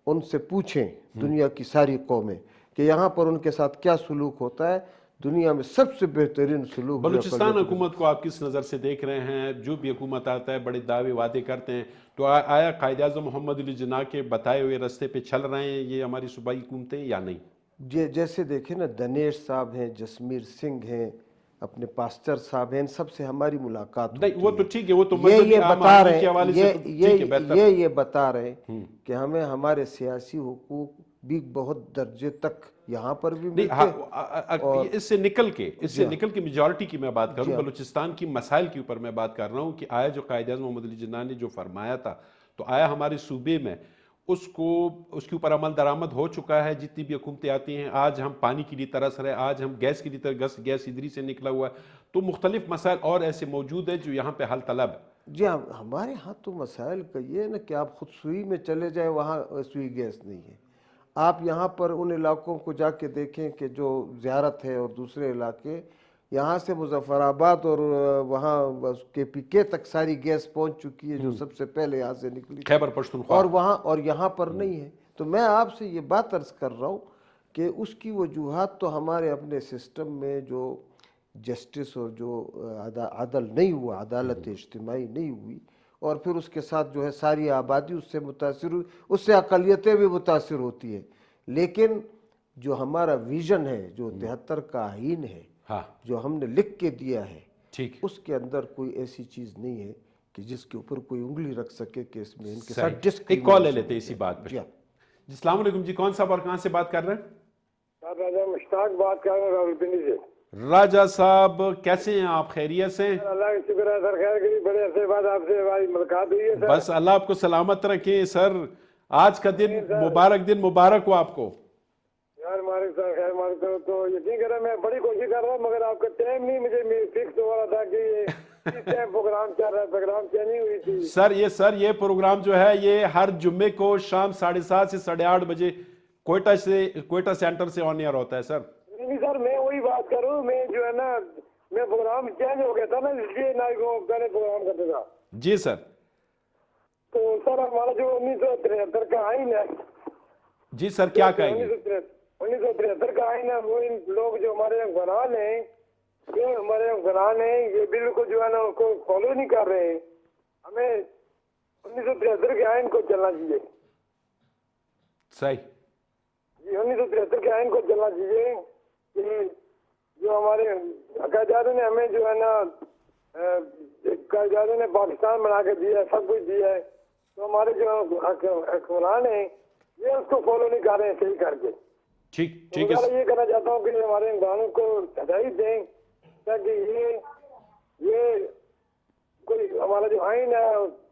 ان سے پوچھیں دنیا کی ساری قومیں کہ یہاں پر ان کے ساتھ کیا سلوک ہوتا ہے. دنیا میں سب سے بہترین سلوک بلوچستان حکومت کو آپ کس نظر سے دیکھ رہے ہیں؟ جو بھی حکومت آتا ہے بڑے دعوے وعدے کرتے ہیں, تو آیا قائد اعظم محمد علی جناح کے بتائے ہوئے راستے پہ چل رہے ہیں یہ ہماری صوبائی حکومتیں یا نہیں؟ جیسے دیکھیں نا, دنیش صاحب ہیں, جسمیر سنگھ ہیں, اپنے پاسٹر صاحب ہیں, ان سب سے ہماری ملاقات ہوتی نہیں وہ تو ٹھیک ہے, وہ تو یہ مذہبی عام بتا آدمی کے رہے حوالے سے ہیں, تو ٹھیک ہے بہتر. یہ بتا رہے ہیں کہ ہمیں ہمارے سیاسی حقوق بھی بہت درجے تک یہاں پر بھی نہیں ملتے ہیں. اس سے نکل کے میجورٹی کی میں بات کروں, بلوچستان کی مسائل کے اوپر میں بات کر رہا ہوں کہ آیا جو قائد اعظم محمد علی جناح نے جو فرمایا تھا, تو آیا ہمارے صوبے میں اس کے اوپر عمل درآمد ہو چکا ہے؟ جتنی بھی حکومتیں آتی ہیں, آج ہم پانی کے لیے ترس رہے, آج ہم گیس کے لیے گیس ادھری سے نکلا ہوا ہے, تو مختلف مسائل اور ایسے موجود ہیں جو یہاں پہ حل طلب ہے. جی ہاں, ہمارے ہاں تو مسائل کا یہ ہے نا کہ آپ خود سوئی میں چلے جائیں, وہاں سوئی گیس نہیں ہے. آپ یہاں پر ان علاقوں کو جا کے دیکھیں کہ جو زیارت ہے, اور دوسرے علاقے, یہاں سے مظفر آباد اور وہاں کے پی کے تک ساری گیس پہنچ چکی ہے جو سب سے پہلے یہاں سے نکلی, خیبر پختونخوا, اور یہاں پر نہیں ہے. تو میں آپ سے یہ بات عرض کر رہا ہوں کہ اس کی وجوہات تو ہمارے اپنے سسٹم میں جو جسٹس اور جو عدل نہیں ہوا, عدالت اجتماعی نہیں ہوئی, اور پھر اس کے ساتھ جو ہے ساری آبادی اس سے متاثر ہوئی, اس سے اقلیتیں بھی متاثر ہوتی ہیں. لیکن جو ہمارا ویژن ہے, جو 73 کا آئین ہے, جو ہم نے لکھ کے دیا ہے, ٹھیک, اس کے اندر کوئی ایسی چیز نہیں ہے کہ جس کے اوپر کوئی انگلی رکھ سکے کہ اس میں ان کے ساتھ ڈسکریمنیشن. ایک کال لے لیتے اسی بات پہ. جی السلام علیکم جی, کون صاحب اور کہاں سے بات کر رہے ہیں؟ راجہ مشتاق بات کر رہے ہیں راولپنڈی سے. راجہ صاحب کیسے ہیں آپ؟ خیریت سے؟ اللہ کا شکر ہے سر, خیر کری, بڑے عرصے بعد آپ سے ہماری ملاقات ہوئی ہے سر. بس اللہ آپ کو سلامت رکھے سر, آج کا دن مبارک ہو آپ کو. یار مالک صاحب خیر مالک صاحب, تو یقین کریں میں بڑی کوشش کر رہا ہوں, مگر آپ کا ٹائم نہیں مجھے فکس ہو رہا تھا کہ یہ کس ٹائم پروگرام چل رہا ہے. پروگرام چینج ہوئی تھی سر یہ پروگرام جو ہے یہ ہر جمعے کو شام 7:30 سے 8:30 بجے کوئٹہ سینٹر سے آن ایئر ہوتا ہے سر. نہیں سر, میں وہی بات کروں, میں جو ہے نا, میں پروگرام چینج ہو گیا تھا نا, اس لیے نہ پہلے پروگرام کرتا تھا. جی سر. تو سر ہمارا جو 1973 کا آئین ہے. جی سر, کیا کہیں گے؟ 1973 کا آئین ہے, وہ ان لوگ جو ہمارے حکمران ہیں, یہ بالکل جو ہے نا اس کو فالو نہیں کر رہے ہیں. ہمیں 1973 کے آئین کو چلنا چاہیے. صحیح. 1973 کے آئین کو چلنا چاہیے کہ جو ہمارے قائداعظم نے ہمیں جو ہے نا, قائداعظم نے پاکستان بنا کے دیا ہے, سب کچھ دیا ہے, تو ہمارے جو حکمران ہیں یہ اس کو فالو نہیں کر رہے ہیں صحیح کر کے. ٹھیک ہے. یہ کہنا چاہتا ہوں کہ ہمارے حکمرانوں کو ہدایت دیں تاکہ یہ کوئی ہمارا جو آئین ہے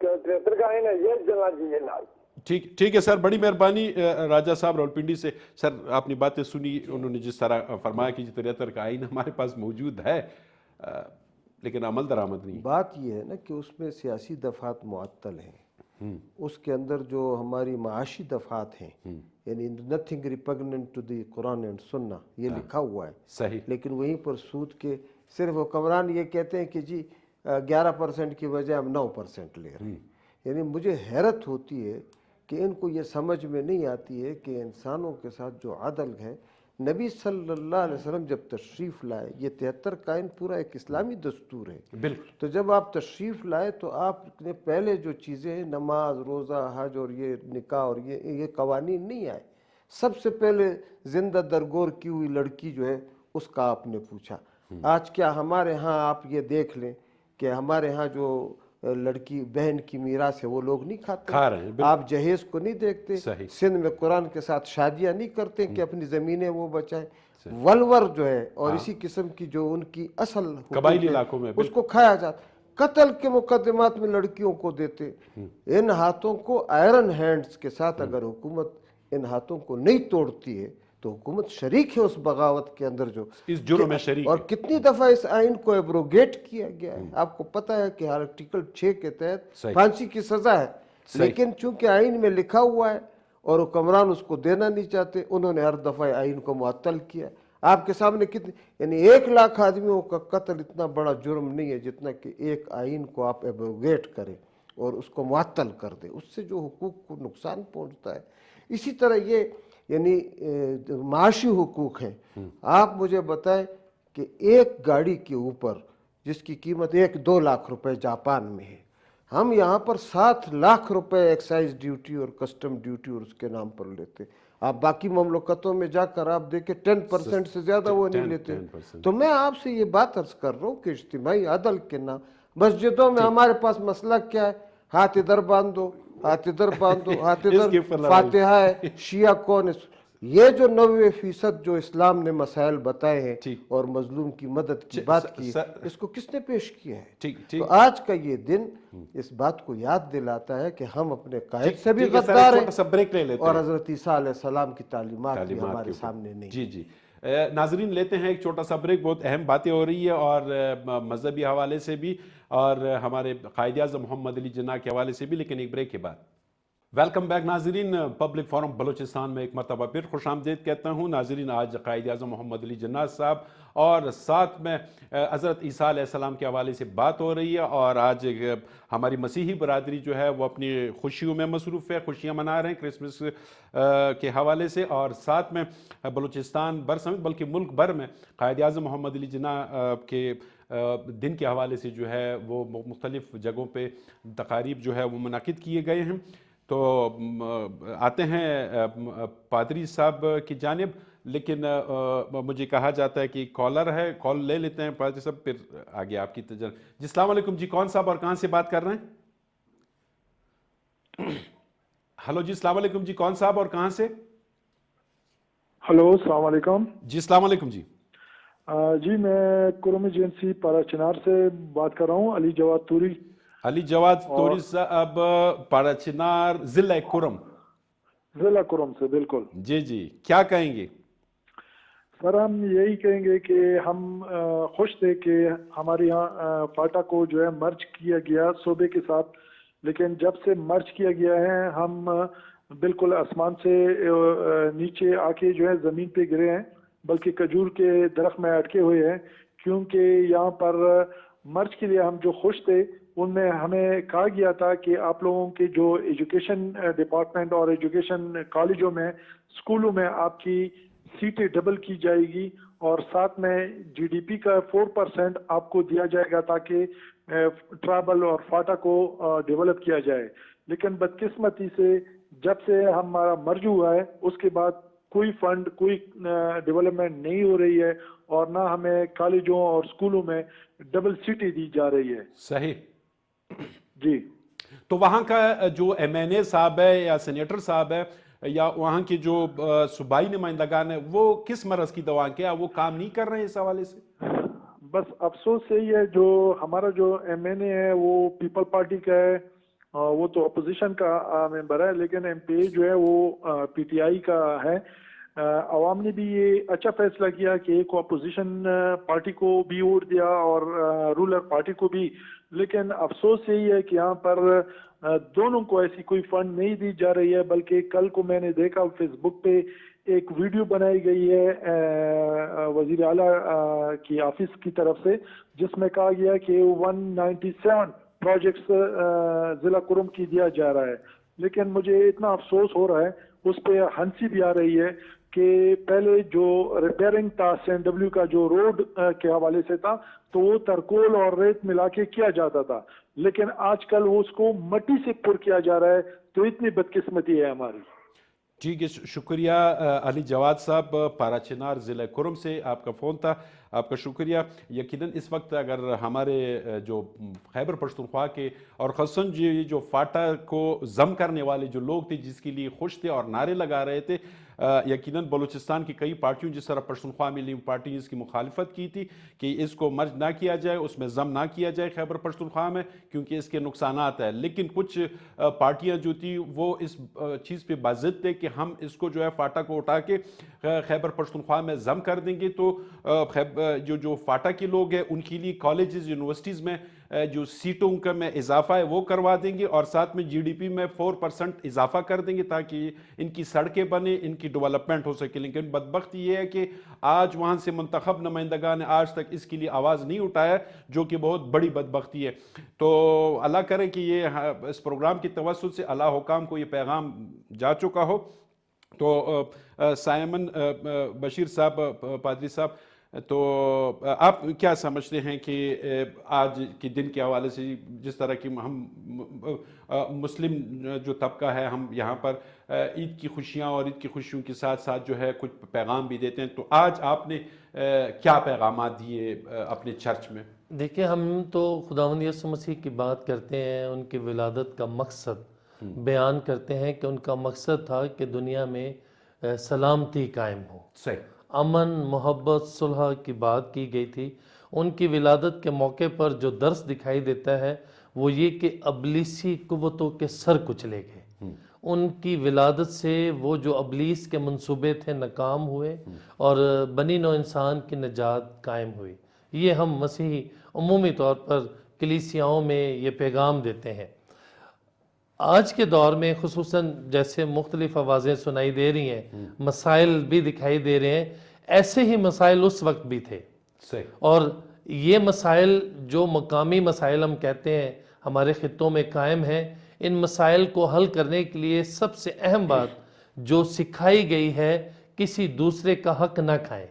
73 کا آئین ہے یہ چلنا چاہیے. ٹھیک ہے سر, بڑی مہربانی راجہ صاحب راولپنڈی سے. سر آپ نے باتیں سنی, انہوں نے جس طرح فرمایا کہ 73 کا آئین ہمارے پاس موجود ہے لیکن عمل درآمد نہیں. بات یہ ہے نا کہ اس میں سیاسی دفعات معطل ہیں, اس کے اندر جو ہماری معاشی دفعات ہیں, یعنی nothing repugnant to the Quran and Sunnah یہ لکھا ہوا ہے. صحیح. لیکن وہیں پر سود کے صرف حکمران یہ کہتے ہیں کہ جی 11% کی بجائے ہم 9% لے رہے ہیں. یعنی مجھے حیرت ہوتی ہے کہ ان کو یہ سمجھ میں نہیں آتی ہے کہ انسانوں کے ساتھ جو عدل ہے, نبی صلی اللہ علیہ وسلم جب تشریف لائے, یہ 73 کا آئین پورا ایک اسلامی دستور ہے. بالکل. تو جب آپ تشریف لائے تو آپ نے پہلے جو چیزیں ہیں, نماز, روزہ, حج اور یہ نکاح اور یہ قوانین نہیں آئے. سب سے پہلے زندہ درگور کی ہوئی لڑکی جو ہے اس کا آپ نے پوچھا. آج کیا ہمارے ہاں آپ یہ دیکھ لیں کہ ہمارے ہاں جو لڑکی بہن کی میراث ہے وہ لوگ نہیں کھاتے, کھا رہے ہیں. آپ جہیز کو نہیں دیکھتے. صحیح. سندھ میں قرآن کے ساتھ شادیاں نہیں کرتے کہ اپنی زمینیں وہ بچائیں. ولور جو ہے اور اسی قسم کی جو ان کی اصل قبائلی علاقوں میں اس کو کھایا جاتا. قتل کے مقدمات میں لڑکیوں کو دیتے. ان ہاتھوں کو آئرن ہینڈز کے ساتھ اگر حکومت ان ہاتھوں کو نہیں توڑتی ہے تو حکومت شریک ہے اس بغاوت کے اندر جو اس جرم میں شریک. اور کتنی دفعہ اس آئین کو ایبروگیٹ کیا گیا ہے. آپ کو پتہ ہے کہ آرٹیکل 6 کے تحت پھانسی کی سزا ہے, لیکن چونکہ آئین میں لکھا ہوا ہے اور حکمران اس کو دینا نہیں چاہتے, انہوں نے ہر دفعہ آئین کو معطل کیا. آپ کے سامنے کتنے، یعنی 1 لاکھ آدمیوں کا قتل اتنا بڑا جرم نہیں ہے جتنا کہ ایک آئین کو آپ ایبروگیٹ کریں اور اس کو معطل کر دیں، اس سے جو حقوق کو نقصان پہنچتا ہے۔ اسی طرح یہ یعنی معاشی حقوق ہیں۔ آپ مجھے بتائیں کہ ایک گاڑی کے اوپر جس کی قیمت 1-2 لاکھ روپے جاپان میں ہے، ہم یہاں پر 7 لاکھ روپے ایکسائز ڈیوٹی اور کسٹم ڈیوٹی اور اس کے نام پر لیتے۔ آپ باقی مملکتوں میں جا کر آپ دیکھیں 10% سے زیادہ وہ نہیں لیتے۔ تو میں آپ سے یہ بات عرض کر رہا ہوں کہ اجتماعی عدل کے نام، مسجدوں میں ہمارے پاس مسئلہ کیا ہے؟ ہاتھ ادھر باندھو، ہاتھ ادھر باندھو، ہاتھ ادھر، فاتحہ ہے، شیعہ کون ہے؟ یہ جو 90% جو اسلام نے مسائل بتائے ہیں اور مظلوم کی مدد کی بات کی، اس کو کس نے پیش کیا ہے؟ تو آج کا یہ دن اس بات کو یاد دلاتا ہے کہ ہم اپنے قائد سے بھی غدار ہیں اور حضرت عیسیٰ علیہ السلام کی تعلیمات بھی ہمارے سامنے نہیں۔ جی ناظرین، لیتے ہیں ایک چھوٹا سا بریک۔ بہت اہم باتیں ہو رہی ہے اور مذہبی حوالے سے بھی اور ہمارے قائد اعظم محمد علی جناح کے حوالے سے بھی، لیکن ایک بریک کے بعد۔ ویلکم بیک ناظرین، پبلک فورم بلوچستان میں ایک مرتبہ پھر خوش آمدید کہتا ہوں۔ ناظرین، آج قائد اعظم محمد علی جناح صاحب اور ساتھ میں حضرت عیسیٰ علیہ السلام کے حوالے سے بات ہو رہی ہے، اور آج ہماری مسیحی برادری جو ہے وہ اپنی خوشیوں میں مصروف ہے، خوشیاں منا رہے ہیں کرسمس کے حوالے سے، اور ساتھ میں بلوچستان بر سمیت بلکہ ملک بھر میں قائد اعظم محمد علی جناح کے دن کے حوالے سے جو ہے وہ مختلف جگہوں پہ تقاریب جو ہے وہ منعقد کیے گئے ہیں۔ تو آتے ہیں پادری صاحب کی جانب، لیکن مجھے کہا جاتا ہے کہ کالر ہے، کال لے لیتے ہیں پادری صاحب، پھر آگے آپ کی تجربہ۔ جی السلام علیکم جی، کون صاحب اور کہاں سے بات کر رہے ہیں؟ ہلو جی السلام علیکم جی، کون صاحب اور کہاں سے؟ ہلو السلام علیکم جی السلام علیکم جی۔ جی میں کرم ایجنسی پارا چنار سے بات کر رہا ہوں، علی جواد توری۔ علی جواد توری صاحب، پارا چنار، ضلع کرم۔ ضلع کرم سے، بالکل جی کیا کہیں گے؟ سر ہم یہی کہیں گے کہ ہم خوش تھے کہ ہمارے یہاں فاٹا کو جو ہے مرج کیا گیا صوبے کے ساتھ، لیکن جب سے مرج کیا گیا ہے ہم بالکل آسمان سے نیچے آ کے جو ہے زمین پہ گرے ہیں، بلکہ کھجور کے درخت میں اٹکے ہوئے ہیں، کیونکہ یہاں پر مرج کے لیے ہم جو خوش تھے ان میں ہمیں کہا گیا تھا کہ آپ لوگوں کے جو ایجوکیشن ڈپارٹمنٹ اور ایجوکیشن کالجوں میں، اسکولوں میں آپ کی سیٹیں ڈبل کی جائے گی، اور ساتھ میں جی ڈی پی کا 4% آپ کو دیا جائے گا تاکہ ٹرائبل اور فاٹا کو ڈیولپ کیا جائے۔ لیکن بدقسمتی سے جب سے ہمارا مرج ہوا ہے اس کے بعد کوئی فنڈ، کوئی ڈیولپمنٹ نہیں ہو رہی ہے، اور نہ ہمیں کالجوں اور اسکولوں میں ڈبل سیٹیں دی جا رہی ہے۔ صحیح جی، تو وہاں کا جو ایم این اے صاحب ہے یا سینیٹر صاحب ہے یا وہاں کے جو صوبائی نمائندگان ہیں، وہ کس مرض کی دوا، کیا وہ کام نہیں کر رہے ہیں اس حوالے سے؟ بس افسوس یہی ہے، جو ہمارا جو ایم این اے ہے وہ پیپل پارٹی کا ہے، وہ تو اپوزیشن کا ممبر ہے، لیکن ایم پی اے جو ہے وہ پی ٹی آئی کا ہے۔ عوام نے بھی یہ اچھا فیصلہ کیا کہ ایک اپوزیشن پارٹی کو بھی ووٹ دیا اور رولر پارٹی کو بھی، لیکن افسوس یہی ہے کہ یہاں پر دونوں کو ایسی کوئی فنڈ نہیں دی جا رہی ہے، بلکہ کل کو میں نے دیکھا فیس بک پہ ایک ویڈیو بنائی گئی ہے وزیر اعلیٰ کی آفس کی طرف سے، جس میں کہا گیا کہ 197 پروجیکٹس ضلع کرم کی دیا جا رہا ہے، لیکن مجھے اتنا افسوس ہو رہا ہے، اس پہ ہنسی بھی آ رہی ہے کہ پہلے جو ریپیئرنگ تھا سین ڈبلیو کا جو روڈ کے حوالے سے تھا تو وہ ترکول اور ریت ملا کے کیا جاتا تھا، لیکن آج کل وہ اس کو مٹی سے پر کیا جا رہا ہے، تو اتنی بدقسمتی ہے ہماری۔ ٹھیک ہے، شکریہ علی جواد صاحب، پارا چنار ضلع کرم سے آپ کا فون تھا، آپ کا شکریہ۔ یقیناً اس وقت اگر ہمارے جو خیبر پختونخوا کے اور خصوصاً جو فاٹا کو ضم کرنے والے جو لوگ تھے، جس کے لیے خوش تھے اور نعرے لگا رہے تھے، یقیناً بلوچستان کی کئی پارٹیوں جس طرح پختونخوا ملی پارٹی اس کی مخالفت کی تھی کہ اس کو مرج نہ کیا جائے، اس میں ضم نہ کیا جائے خیبر پختونخوا میں، کیونکہ اس کے نقصانات ہیں، لیکن کچھ پارٹیاں جو تھی وہ اس چیز پہ باضد تھے کہ ہم اس کو جو ہے فاٹا کو اٹھا کے خیبر پختونخوا میں ضم کر دیں گے، تو جو فاٹا کے لوگ ہیں ان کے لیے کالجز یونیورسٹیز میں جو سیٹوں کا میں اضافہ ہے وہ کروا دیں گے اور ساتھ میں جی ڈی پی میں 4% اضافہ کر دیں گے تاکہ ان کی سڑکیں بنیں, ان کی ڈیولپمنٹ ہو سکے. لیکن بدبختی یہ ہے کہ آج وہاں سے منتخب نمائندگان نے آج تک اس کے لیے آواز نہیں اٹھایا, جو کہ بہت بڑی بدبختی ہے. تو اللہ کرے کہ یہ اس پروگرام کی توسط سے اعلیٰ حکام کو یہ پیغام جا چکا ہو. تو سائمن بشیر صاحب, پادری صاحب, تو آپ کیا سمجھتے ہیں کہ آج کے دن کے حوالے سے جس طرح کی ہم مسلم جو طبقہ ہے ہم یہاں پر عید کی خوشیاں اور عید کی خوشیوں کے ساتھ ساتھ جو ہے کچھ پیغام بھی دیتے ہیں, تو آج آپ نے کیا پیغامات دیے اپنے چرچ میں؟ دیکھیں, ہم تو خداوند یسوع مسیح کی بات کرتے ہیں, ان کی ولادت کا مقصد بیان کرتے ہیں کہ ان کا مقصد تھا کہ دنیا میں سلامتی قائم ہو, صحیح, امن, محبت, صلح کی بات کی گئی تھی. ان کی ولادت کے موقع پر جو درس دکھائی دیتا ہے وہ یہ کہ ابلیسی قوتوں کے سر کچلے گئے. ان کی ولادت سے وہ جو ابلیس کے منصوبے تھے ناکام ہوئے اور بنی نوع انسان کی نجات قائم ہوئی. یہ ہم مسیحی عمومی طور پر کلیسیاؤں میں یہ پیغام دیتے ہیں. آج کے دور میں خصوصاً جیسے مختلف آوازیں سنائی دے رہی ہیں, مسائل بھی دکھائی دے رہے ہیں, ایسے ہی مسائل اس وقت بھی تھے. صحیح, اور یہ مسائل جو مقامی مسائل ہم کہتے ہیں ہمارے خطوں میں قائم ہیں, ان مسائل کو حل کرنے کے لیے سب سے اہم بات جو سکھائی گئی ہے, کسی دوسرے کا حق نہ کھائیں.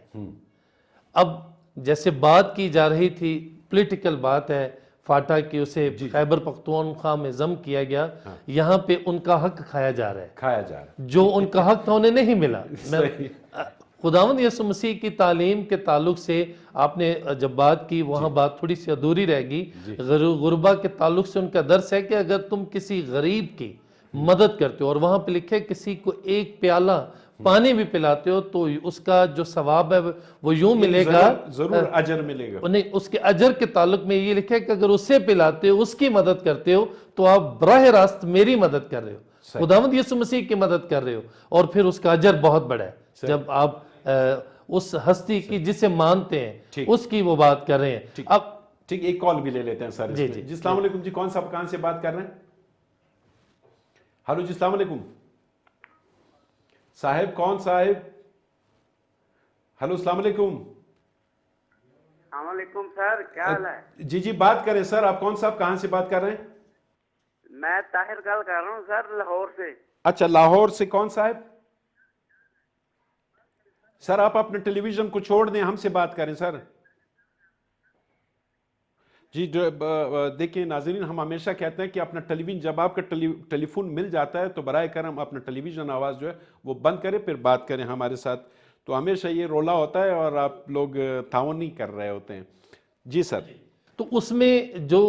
اب جیسے بات کی جا رہی تھی, پولیٹیکل بات ہے, فاٹا کی اسے خیبر پختونخوا میں ضم کیا گیا, یہاں پہ ان کا حق کھایا جا رہا ہے, جو ان کا حق تھا انہیں نہیں ملا. خداوند یسوع مسیح کی تعلیم کے تعلق سے آپ نے جب بات کی وہاں بات تھوڑی سی ادھوری رہ گئی. غربا کے تعلق سے ان کا درس ہے کہ اگر تم کسی غریب کی مدد کرتے ہو, اور وہاں پہ لکھے کسی کو ایک پیالہ پانی بھی پلاتے ہو, تو اس کا جو ثواب ہے وہ یوں ملے گا, ضرور اجر ملے گا. نہیں, اس کے اجر کے تعلق میں یہ لکھا ہے کہ اگر اسے پلاتے ہو, اس کی مدد کرتے ہو, تو آپ براہ راست میری مدد کر رہے ہو, خداوند یسوع مسیح کی مدد کر رہے ہو, اور پھر اس کا اجر بہت بڑا ہے. جب آپ اس ہستی کی جسے مانتے ہیں اس کی وہ بات کر رہے ہیں. اب ٹھیک, ایک کال بھی لے لیتے ہیں سر. جی السلام علیکم جی, کون صاحب کہاں سے بات کر رہے ہیں؟ ہلو جی, السلام علیکم صاحب, کون صاحب؟ ہلو, السلام علیکم. السلام علیکم سر, کیا حال ہے؟ جی بات کریں سر, آپ کون صاحب کہاں سے بات کر رہے ہیں؟ میں طاہر گل کر رہا ہوں سر, لاہور سے. اچھا, لاہور سے کون صاحب؟ سر آپ اپنے ٹیلی ویژن کو چھوڑ دیں, ہم سے بات کریں سر. جی دیکھیں ناظرین, ہم ہمیشہ کہتے ہیں کہ اپنا ٹیلی ویژن, جب آپ کا ٹیلی فون مل جاتا ہے تو برائے کرم اپنا ٹیلی ویژن آواز جو ہے وہ بند کریں, پھر بات کریں ہمارے ساتھ. تو ہمیشہ یہ رولا ہوتا ہے اور آپ لوگ تعاون نہیں کر رہے ہوتے ہیں. جی سر. تو اس میں جو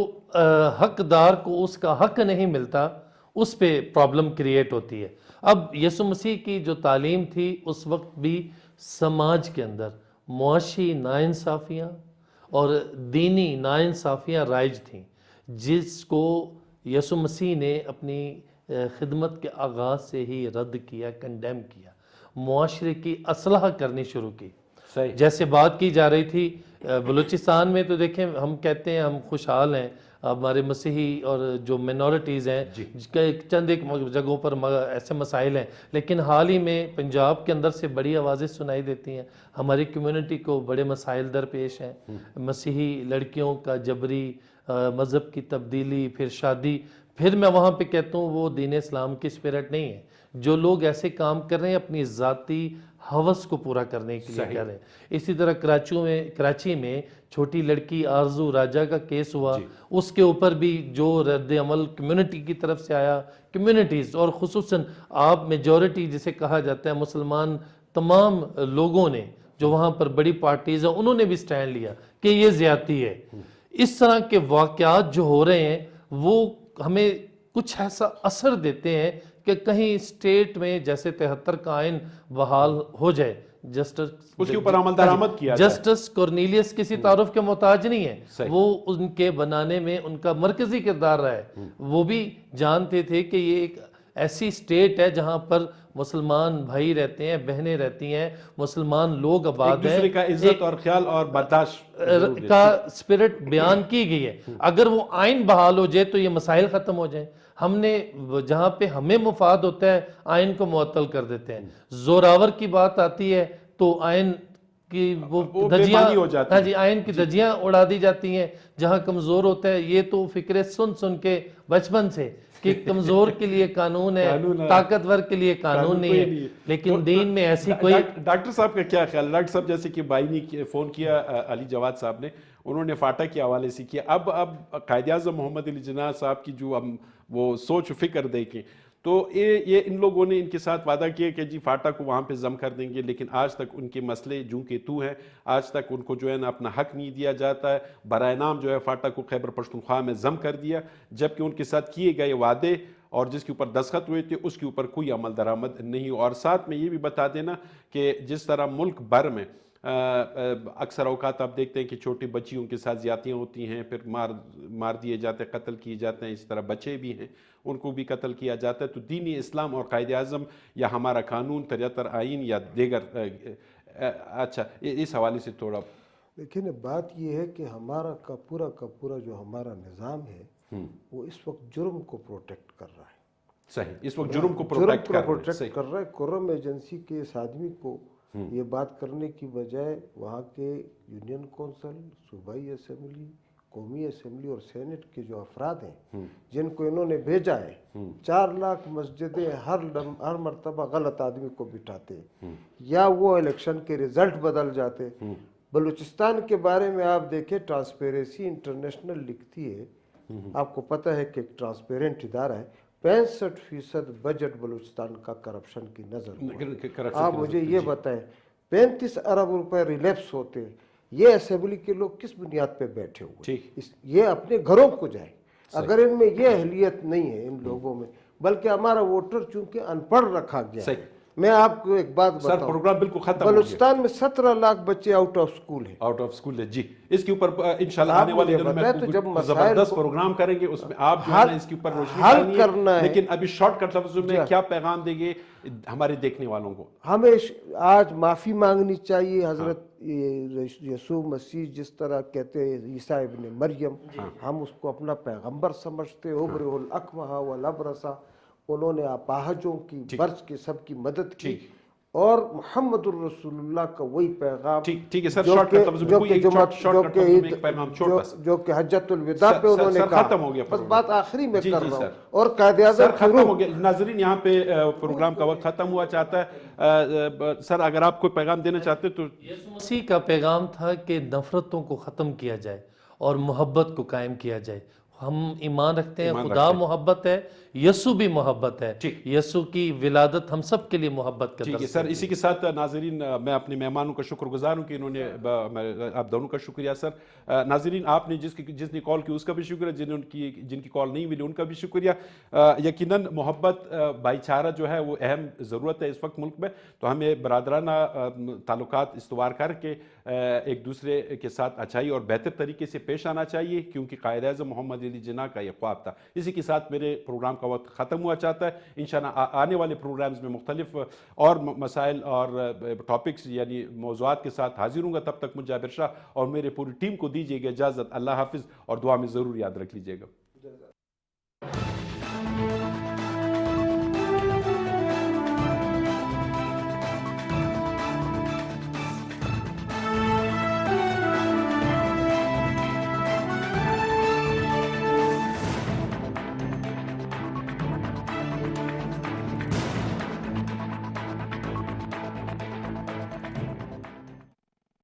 حقدار کو اس کا حق نہیں ملتا, اس پہ پرابلم کریٹ ہوتی ہے. اب یسوع مسیح کی جو تعلیم تھی اس وقت بھی سماج کے اندر معاشی ناانصافیاں اور دینی ناانصافیاں رائج تھیں, جس کو یسوع مسیح نے اپنی خدمت کے آغاز سے ہی رد کیا, کنڈیم کیا, معاشرے کی اصلاح کرنی شروع کی. جیسے بات کی جا رہی تھی بلوچستان میں, تو دیکھیں ہم کہتے ہیں ہم خوشحال ہیں, ہمارے مسیحی اور جو مینورٹیز ہیں چند ایک جگہوں پر ایسے مسائل ہیں, لیکن حال ہی میں پنجاب کے اندر سے بڑی آوازیں سنائی دیتی ہیں. ہماری کمیونٹی کو بڑے مسائل درپیش ہیں, مسیحی لڑکیوں کا جبری, مذہب کی تبدیلی, پھر شادی. پھر میں وہاں پہ کہتا ہوں وہ دین اسلام کی اسپرٹ نہیں ہے. جو لوگ ایسے کام کر رہے ہیں اپنی ذاتی ہوس کو پورا کرنے کے لیے کر رہے ہیں. اسی طرح کراچی میں چھوٹی لڑکی آرزو راجہ کا کیس ہوا, اس کے اوپر بھی جو رد عمل کمیونٹی کی طرف سے آیا, کمیونٹیز اور خصوصاً آپ میجورٹی جسے کہا جاتا ہے مسلمان تمام لوگوں نے جو وہاں پر بڑی پارٹیز ہیں انہوں نے بھی سٹینڈ لیا کہ یہ زیادتی ہے. اس طرح کے واقعات جو ہو رہے ہیں وہ ہمیں کچھ ایسا اثر دیتے ہیں کہ کہیں اسٹیٹ میں جیسے 73 کا آئین بحال ہو جائے, اس کے اوپر عمل درآمد کیا جائے. جسٹس کورنیلیس کسی تعارف کے محتاج نہیں ہے, وہ ان کے بنانے میں ان کا مرکزی کردار رہا ہے. وہ بھی جانتے تھے کہ یہ ایک ایسی اسٹیٹ ہے جہاں پر مسلمان بھائی رہتے ہیں، بہنیں رہتی ہیں، مسلمان لوگ آباد ایک ہیں، دوسرے کا عزت اور خیال اور برداشت کا اسپرٹ بیان کی گئی ہے۔ اگر وہ آئین بحال ہو جائے تو یہ مسائل ختم ہو جائیں۔ ہم نے جہاں پہ ہمیں مفاد ہوتا ہے آئین کو معطل کر دیتے ہیں، زوراور کی بات آتی ہے تو آئین کی وہ دھجیاں، بےمانی ہو جاتی ہاں جی، آئین کی دھجیاں اڑا دی جاتی ہیں جہاں کمزور ہوتا ہے۔ یہ تو فکرے سن کے بچپن سے کہ کمزور کے لیے قانون ہے، طاقتور کے لیے قانون نہیں ہے، لیکن دین میں ایسی کوئی... ڈاکٹر صاحب کا کیا خیال؟ ڈاکٹر صاحب جیسے کہ بھائی نے فون کیا علی جواد صاحب نے، انہوں نے فاٹا کے حوالے سے کیا، اب قائد اعظم محمد علی جناح صاحب کی جو ہم وہ سوچ و فکر دیکھیں تو یہ ان لوگوں نے ان کے ساتھ وعدہ کیا کہ جی فاٹا کو وہاں پہ ضم کر دیں گے، لیکن آج تک ان کے مسئلے جوں کے تو ہیں، آج تک ان کو جو ہے نا اپنا حق نہیں دیا جاتا ہے۔ برائے نام جو ہے فاٹا کو خیبر پختونخوا میں ضم کر دیا، جبکہ ان کے ساتھ کیے گئے وعدے اور جس کے اوپر دستخط ہوئے تھے اس کے اوپر کوئی عمل درآمد نہیں ہوا۔ اور ساتھ میں یہ بھی بتا دینا کہ جس طرح ملک بھر میں اکثر اوقات آپ دیکھتے ہیں کہ چھوٹی بچیوں کے ساتھ زیادتیاں ہوتی ہیں، پھر مار دیے جاتے ہیں، قتل کیے جاتے ہیں، اس طرح بچے بھی ہیں ان کو بھی قتل کیا جاتا ہے۔ تو دینی اسلام اور قائد اعظم یا ہمارا قانون 73 آئین یا دیگر اچھا اس حوالے سے تھوڑا لیکن بات یہ ہے کہ ہمارا کا پورا جو ہمارا نظام ہے وہ اس وقت جرم کو پروٹیکٹ کر رہا ہے۔ صحیح، اس وقت جرم کو پروٹیکٹ کر رہا ہے۔ کرم ایجنسی کے اس آدمی کو یہ بات کرنے کی بجائے وہاں کے یونین کونسل، صوبائی اسمبلی، قومی اسمبلی اور سینٹ کے جو افراد ہیں جن کو انہوں نے بھیجا ہے، 4 لاکھ مسجدیں ہر مرتبہ غلط آدمی کو بٹھاتے یا وہ الیکشن کے رزلٹ بدل جاتے۔ بلوچستان کے بارے میں آپ دیکھیں، ٹرانسپیرنسی انٹرنیشنل لکھتی ہے، آپ کو پتہ ہے کہ ایک ٹرانسپیرنٹ ادارہ ہے، 65% بجٹ بلوچستان کا کرپشن کی نظر۔ آپ مجھے یہ بتائیں 35 ارب روپے ریلیپس ہوتے ہیں، یہ اسمبلی کے لوگ کس بنیاد پہ بیٹھے ہوئے؟ یہ اپنے گھروں کو جائیں۔ اگر ان میں یہ اہلیت نہیں ہے ان لوگوں میں، بلکہ ہمارا ووٹر چونکہ ان پڑھ رکھا گیا ہے۔ میں آپ کو ایک بات بتاؤں، پروگرام بالکل ختم بلوچستان میں 17 لاکھ بچے آؤٹ آف سکول ہیں۔ آؤٹ آف سکول ہے جی، اس کے اوپر انشاءاللہ آنے والے دنوں میں زبردست پروگرام کریں گے، اس میں آپ جو ہے نا اس کے اوپر روشنی ڈالنی ہے۔ لیکن ابھی شارٹ کٹ لفظوں میں کیا پیغام دیں گے ہمارے دیکھنے والوں کو؟ ہمیں آج معافی مانگنی چاہیے۔ حضرت یسوع مسیح جس طرح کہتے ہیں عیسیٰ ابن مریم، ہم اس کو اپنا پیغمبر سمجھتے، ابرئ الاکمہ والابرص، انہوں نے اپاہجوں کی، برس کے سب کی مدد کی، اور محمد الرسول اللہ کا وہی پیغام جو کہ حجۃ الوداع پہ انہوں نے کہا۔ ختم ہو گیا، بس بات آخری میں کر رہا ہوں، اور قائد اعظم ختم ہو گیا۔ ناظرین یہاں پہ پروگرام کا وقت ختم ہوا چاہتا ہے۔ سر اگر آپ کوئی پیغام دینا چاہتے تو؟ یسوع مسیح کا پیغام تھا کہ نفرتوں کو ختم کیا جائے اور محبت کو قائم کیا جائے۔ ہم ایمان رکھتے ہیں خدا محبت ہے، یسوع بھی محبت ہے، یسوع کی ولادت ہم سب کے لیے محبت کا درس ہے۔ سر اسی کے ساتھ ناظرین میں اپنے مہمانوں کا شکر گزار ہوں کہ انہوں نے، آپ دونوں کا شکریہ سر۔ ناظرین آپ نے جس نے کال کی اس کا بھی شکریہ، جن کی کال نہیں ملی ان کا بھی شکریہ۔ یقیناً محبت، بھائی چارہ جو ہے وہ اہم ضرورت ہے اس وقت ملک میں، تو ہمیں برادرانہ تعلقات استوار کر کے ایک دوسرے کے ساتھ اچھائی اور بہتر طریقے سے پیش آنا چاہیے، کیونکہ قائد اعظم محمد علی جناح کا یہ خواب تھا۔ اسی کے ساتھ میرے پروگرام کا وقت ختم ہوا چاہتا ہے۔ انشاءاللہ آنے والے پروگرامز میں مختلف اور مسائل اور ٹاپکس یعنی موضوعات کے ساتھ حاضر ہوں گا۔ تب تک مجھے جابر شاہ اور میرے پوری ٹیم کو دیجیے گا اجازت۔ اللہ حافظ، اور دعا میں ضرور یاد رکھ لیجیے گا۔